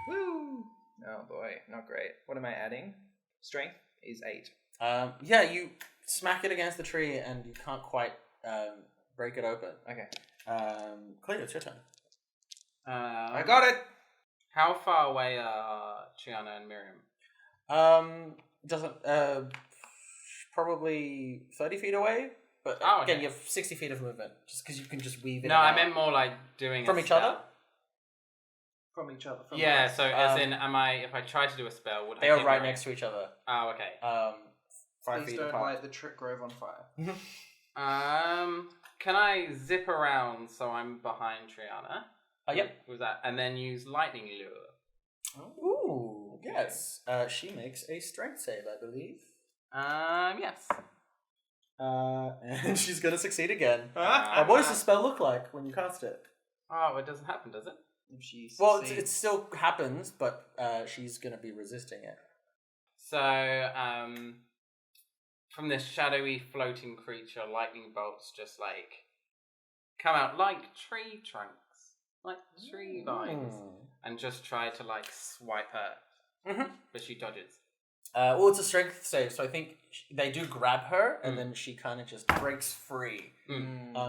Woo. Oh boy, not great. What am I adding? Strength is 8. Yeah, you smack it against the tree, and you can't quite break it open. Okay. Cleo, it's your turn. I got it. How far away are Triana and Miriam? Doesn't probably 30 feet away, but Oh, again, okay. you have 60 feet of movement, just because you can just weave it. No, I meant more like doing from a each spell. other. From each other. Yeah, so as in, if I try to do a spell, would They I are hit right Miriam? next to each other. Oh, okay. 5 Please feet don't apart. light the grove on fire. Can I zip around so I'm behind Triana? Yep. Was that, and then use lightning lure? Ooh, yes. She makes a strength save, I believe. Yes. And she's gonna succeed again. Uh, What does the spell look like when you cast it? Oh, it doesn't happen, does it? If she Well, succeeds. it still happens, but she's gonna be resisting it. So, from this shadowy floating creature, lightning bolts just like come out like tree trunks, like tree vines, and just try to like swipe her. But she dodges. Well, it's a strength save, so I think they do grab her, and then she kind of just breaks free.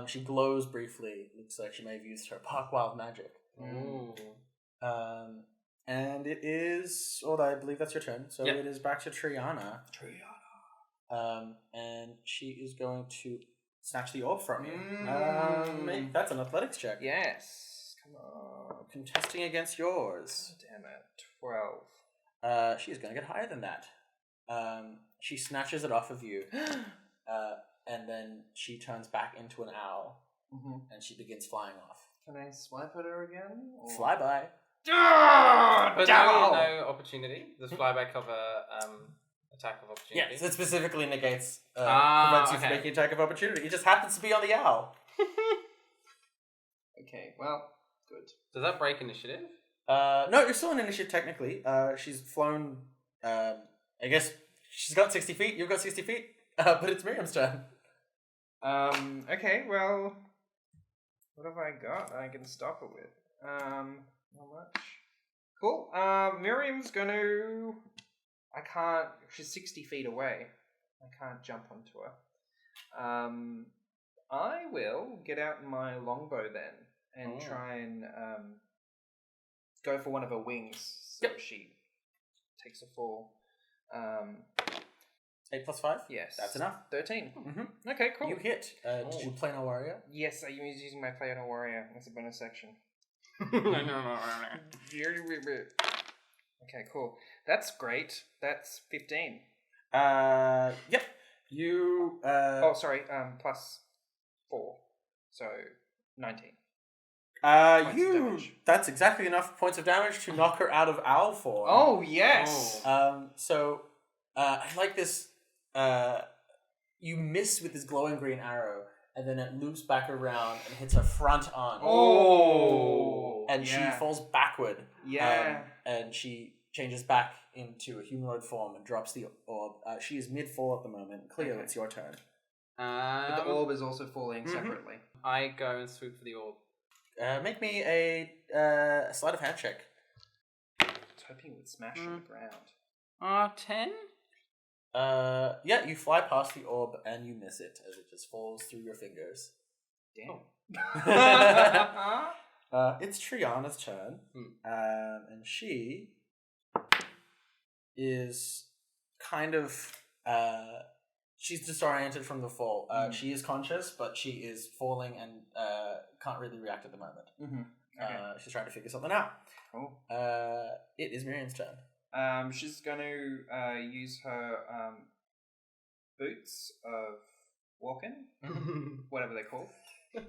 She glows briefly. Looks like she may have used her park wild magic. Ooh. And it is. Well, I believe that's your turn. So Yep. it is back to Triana. And she is going to snatch the orb from you. That's an athletics check. Yes. Come on. Contesting against yours. Damn it. 12. She's going to get higher than that. She snatches it off of you, and then she turns back into an owl, and she begins flying off. Can I swipe at her again? Or... Flyby. But no opportunity. Does flyby cover attack of opportunity? Yes, it specifically negates, prevents you from making attack of opportunity. It just happens to be on the owl. Okay, well, good. Does that break initiative? No, you're still in initiative technically. She's flown, I guess she's got 60 feet, you've got 60 feet, but it's Miriam's turn. Okay, well, what have I got I can stop her with? Not much. Cool. Miriam's gonna... I can't... She's 60 feet away. I can't jump onto her. I will get out my longbow then and try and go for one of her wings so she takes a fall. 8 plus 5? Yes. That's enough. 13. Mm-hmm. Okay, cool. You hit. Did you play no warrior? Yes, I was using my play on a warrior. That's a bonus section. Okay, cool. That's great. That's 15. Yep. You, sorry, plus 4. So, 19. That's exactly enough points of damage to knock her out of owl form. Oh, yes! I like this, you miss with this glowing green arrow, and then it loops back around and hits her front on. Oh! And she falls backward. Yeah. And she changes back into a humanoid form and drops the orb. She is mid-fall at the moment. Cleo, it's your turn. But the orb is also falling separately. I go and swoop for the orb. Make me a sleight of hand check. I was hoping it would smash on the ground. 10? Yeah, you fly past the orb and you miss it as it just falls through your fingers. Damn. It's Triana's turn, and she is kind of she's disoriented from the fall. She is conscious, but she is falling and can't really react at the moment. She's trying to figure something out. Cool. It is Miriam's turn. She's going to use her boots of walking, whatever they're called.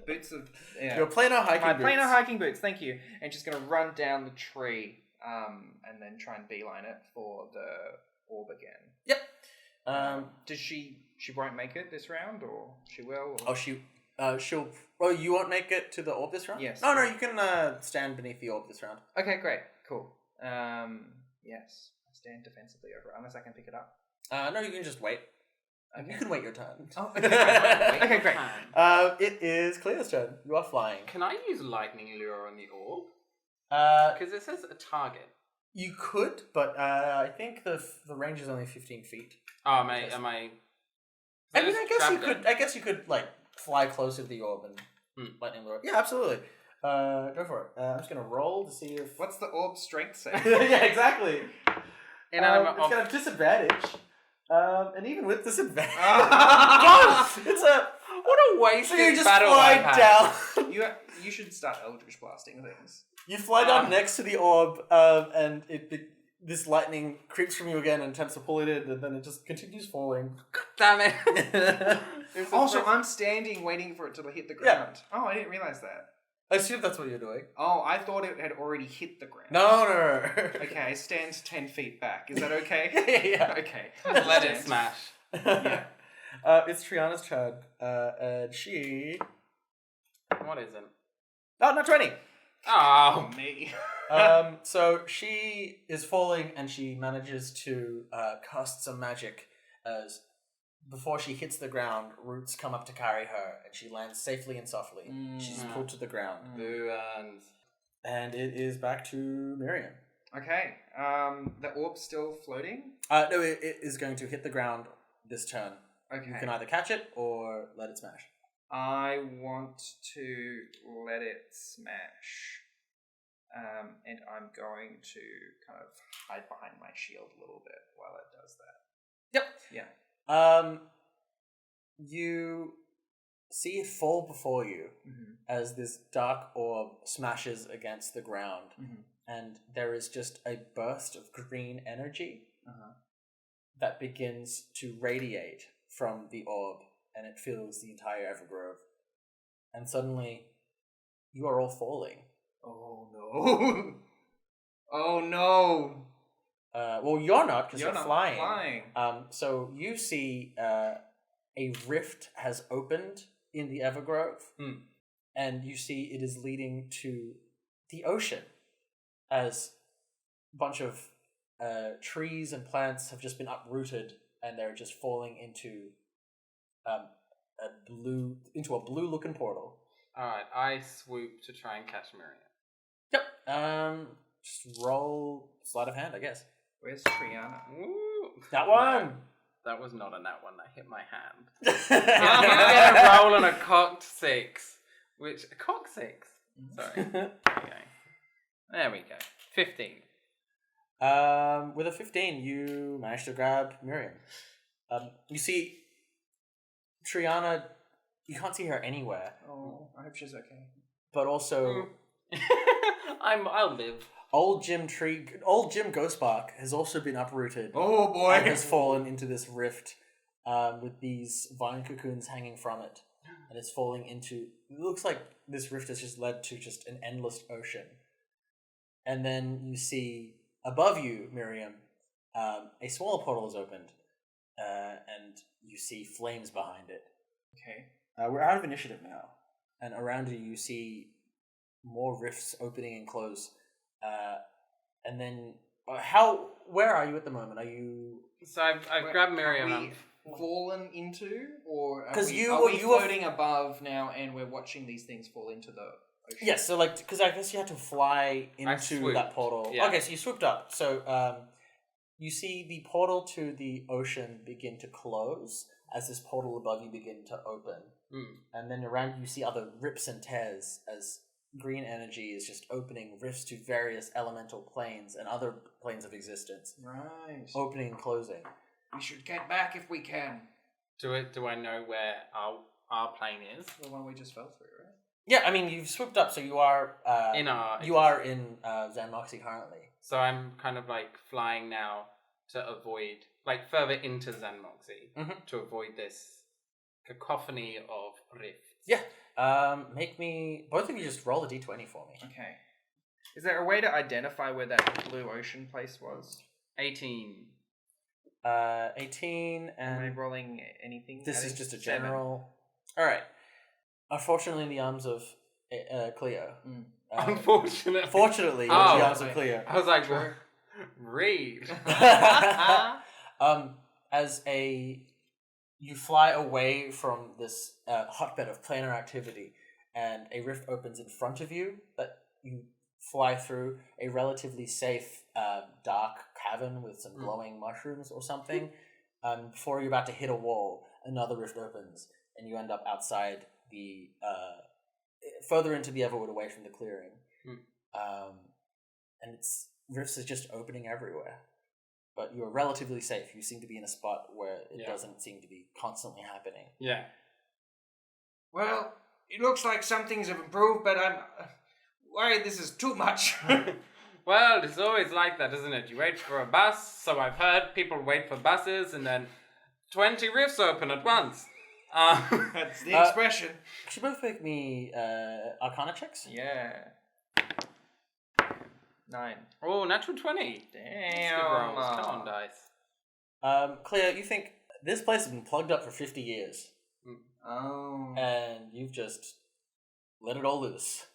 Boots of Your planar hiking my boots. planar hiking boots. Thank you. And she's going to run down the tree, and then try and beeline it for the orb again. Yep. Does she won't make it this round, or she will? Or? Oh, she'll. Oh, you won't make it to the orb this round? Yes. No, you can stand beneath the orb this round. Okay, great, cool. Yes, I stand defensively over it, unless I can pick it up. No, you can just wait. Okay. You can wait your turn. Oh, okay, great. Okay, great. It is Cleo's turn. You are flying. Can I use lightning lure on the orb? Because it says a target. You could, but I think the range is only 15 feet. Oh, am I? I mean, I guess you could like fly closer to the orb and lightning lure. Yeah, absolutely. Go for it. I'm just gonna roll to see if. What's the orb strength say? Yeah, exactly. It's It's got a disadvantage. And even with disadvantage, it's a what a waste. So you just battle fly I've had. down. You should start Eldritch blasting things. You fly down next to the orb, and this lightning creeps from you again and attempts to pull it in, and then it just continues falling. Damn it. Also, I'm standing waiting for it to hit the ground. Yeah. Oh, I didn't realize that. I assume that's what you're doing. Oh, I thought it had already hit the ground. No. Okay, I stand 10 feet back. Is that okay? Yeah. Okay. Let it smash. Yeah. It's Triana's turn, and she... What is it? Oh, not 20! Oh, me. So she is falling, and she manages to cast some magic as... Before she hits the ground, roots come up to carry her, and she lands safely and softly. She's pulled to the ground. Boo And it is back to Miriam. Okay. The orb's still floating? No, it is going to hit the ground this turn. Okay. You can either catch it or let it smash. I want to let it smash. And I'm going to kind of hide behind my shield a little bit while it does that. Yep. Yeah. see it fall before you Mhm. as this dark orb smashes against the ground, Mhm. and there is just a burst of green energy Uh-huh. that begins to radiate from the orb, and it fills the entire Evergrove. And suddenly, you are all falling. Oh no. Oh no. Well, you're not, because you're not flying. So you see a rift has opened in the Evergrove, and you see it is leading to the ocean, as a bunch of trees and plants have just been uprooted, and they're just falling into a blue-looking portal. Alright, I swoop to try and catch Miriam. Yep. Just roll sleight of hand, I guess. Where's Triana? Ooh. That one. That was not a nat one, I hit my hand. Yeah. You get a roll on a cocked 6. Which, a cocked 6? Sorry. Okay. There we go. 15. With a 15, you manage to grab Miriam. You see, Triana, you can't see her anywhere, Oh, I hope she's okay. but also I'll live. old Jim Ghostbark has also been uprooted Oh boy. and has fallen into this rift with these vine cocoons hanging from it, and it's falling into. It looks like this rift has just led to just an endless ocean. And then you see above you, Miriam, a smaller portal is opened, and you see flames behind it. Okay. We're out of initiative now, and around you see more rifts opening and close. And then, where are you at the moment? Are you? So I've grabbed Miriam. Have we fallen into, or are 'Cause we, you- are we you were- floating above now, and we're watching these things fall into the ocean? Yes, so because I guess you had to fly into swooped, that portal. yeah. Okay, so you swooped up. So you see the portal to the ocean begin to close as this portal above you begin to open. And then around you see other rips and tears as green energy is just opening rifts to various elemental planes and other planes of existence. Right. Opening and closing. We should get back if we can. Do I know where our plane is? The one we just fell through, right? Yeah, I mean, you've swooped up, so you are In our... you are in xan'moxie currently. So I'm kind of like flying now to avoid, like further into xan'moxie, to avoid this cacophony of rifts. Yeah. Make me... Both of you just roll a d20 for me. Okay. Is there a way to identify where that blue ocean place was? 18. 18 Am I and... rolling anything? This I is think just a 7. general... Alright. Unfortunately, in the arms of Cleo. Unfortunately. Fortunately, in Oh, the arms of Cleo. I was like, read. As you fly away from this hotbed of planar activity, and a rift opens in front of you that you fly through, a relatively safe dark cavern with some glowing mushrooms or something. Before you're about to hit a wall, another rift opens, and you end up outside the further into the Everwood, away from the clearing. And rifts is just opening everywhere. But you're relatively safe. You seem to be in a spot where it doesn't seem to be constantly happening. Yeah. Well, it looks like some things have improved, but I'm worried this is too much. Well, it's always like that, isn't it? You wait for a bus, so I've heard people wait for buses, and then 20 rifts open at once. That's the expression. Could you both make me Arcana checks? Yeah. 9. Oh, natural 20. Damn. That's good rolls. Come on, dice. Cleo, you think this place has been plugged up for 50 years, Oh. and you've just let it all loose.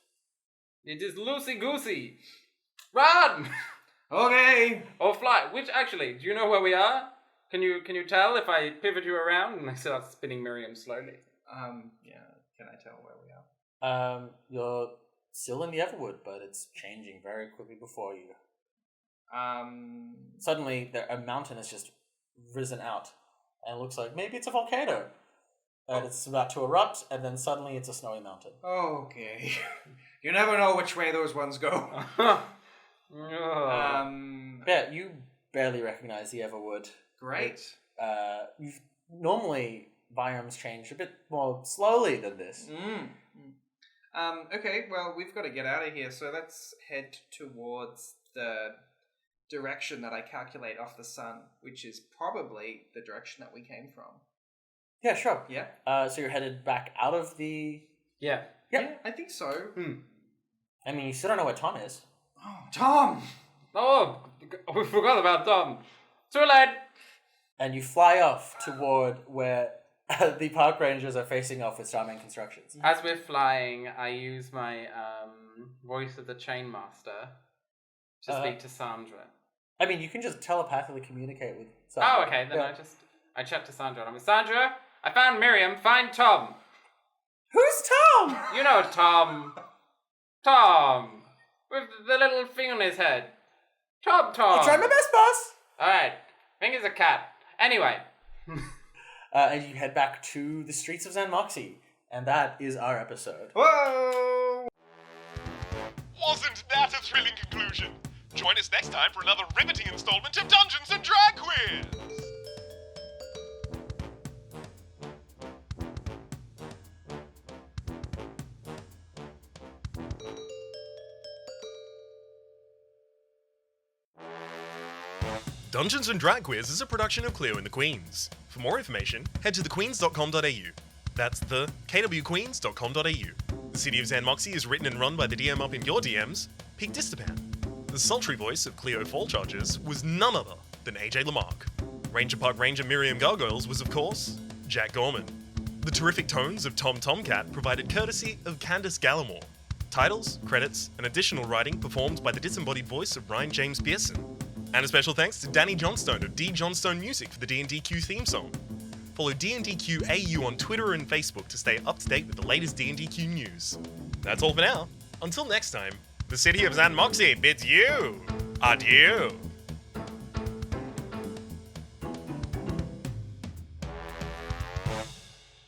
It is loosey-goosey. Run! Okay. Or fly. Which, actually, do you know where we are? Can you tell if I pivot you around and I start spinning Miriam slowly? Yeah. Can I tell where we are? You're still in the Everwood, but it's changing very quickly before you. Suddenly, a mountain has just risen out, and it looks like maybe it's a volcano. And it's about to erupt, and then suddenly it's a snowy mountain. Okay. You never know which way those ones go. Yeah, you barely recognize the Everwood. Great. You've normally biomes change a bit more slowly than this. Okay, well, we've got to get out of here, so let's head towards the direction that I calculate off the sun, which is probably the direction that we came from. Yeah, sure. Yeah? So you're headed back out of the... Yeah. Yep. Yeah, I think so. I mean, you still don't know where Tom is. Oh, Tom! Oh, we forgot about Tom. Too late. And you fly off toward where the park rangers are facing off with Starman Constructions. As we're flying, I use my voice of the Chainmaster to speak to Sandra. I mean, you can just telepathically communicate with Oh, Sandra. okay. Then I chat to Sandra. And I'm like, Sandra, I found Miriam. Find Tom. Who's Tom? You know Tom. Tom. With the little thing on his head. Tom. I'll try my best, boss. Alright. I think it's a cat. Anyway. And you head back to the streets of xan'moxie. And that is our episode. Whoa! Wasn't that a thrilling conclusion? Join us next time for another riveting installment of Dungeons and Drag Quiz! Dungeons and Drag Quiz is a production of Cleo and the Queens. For more information, head to thequeens.com.au. That's the kwqueens.com.au. The City of xan'moxie is written and run by the DM up in your DMs, Pete Distapan. The sultry voice of Cleo Fallcharges was none other than AJ Lamarck. Ranger Park Ranger Miriam Gargoyles was, of course, Jack Gorman. The terrific tones of Tomcat provided courtesy of Candace Gallimore. Titles, credits, and additional writing performed by the disembodied voice of Ryan James Pearson. And a special thanks to Danny Johnstone of D Johnstone Music for the D&DQ theme song. Follow D&DQ AU on Twitter and Facebook to stay up to date with the latest D&DQ news. That's all for now. Until next time, the City of xan'moxie bids you adieu.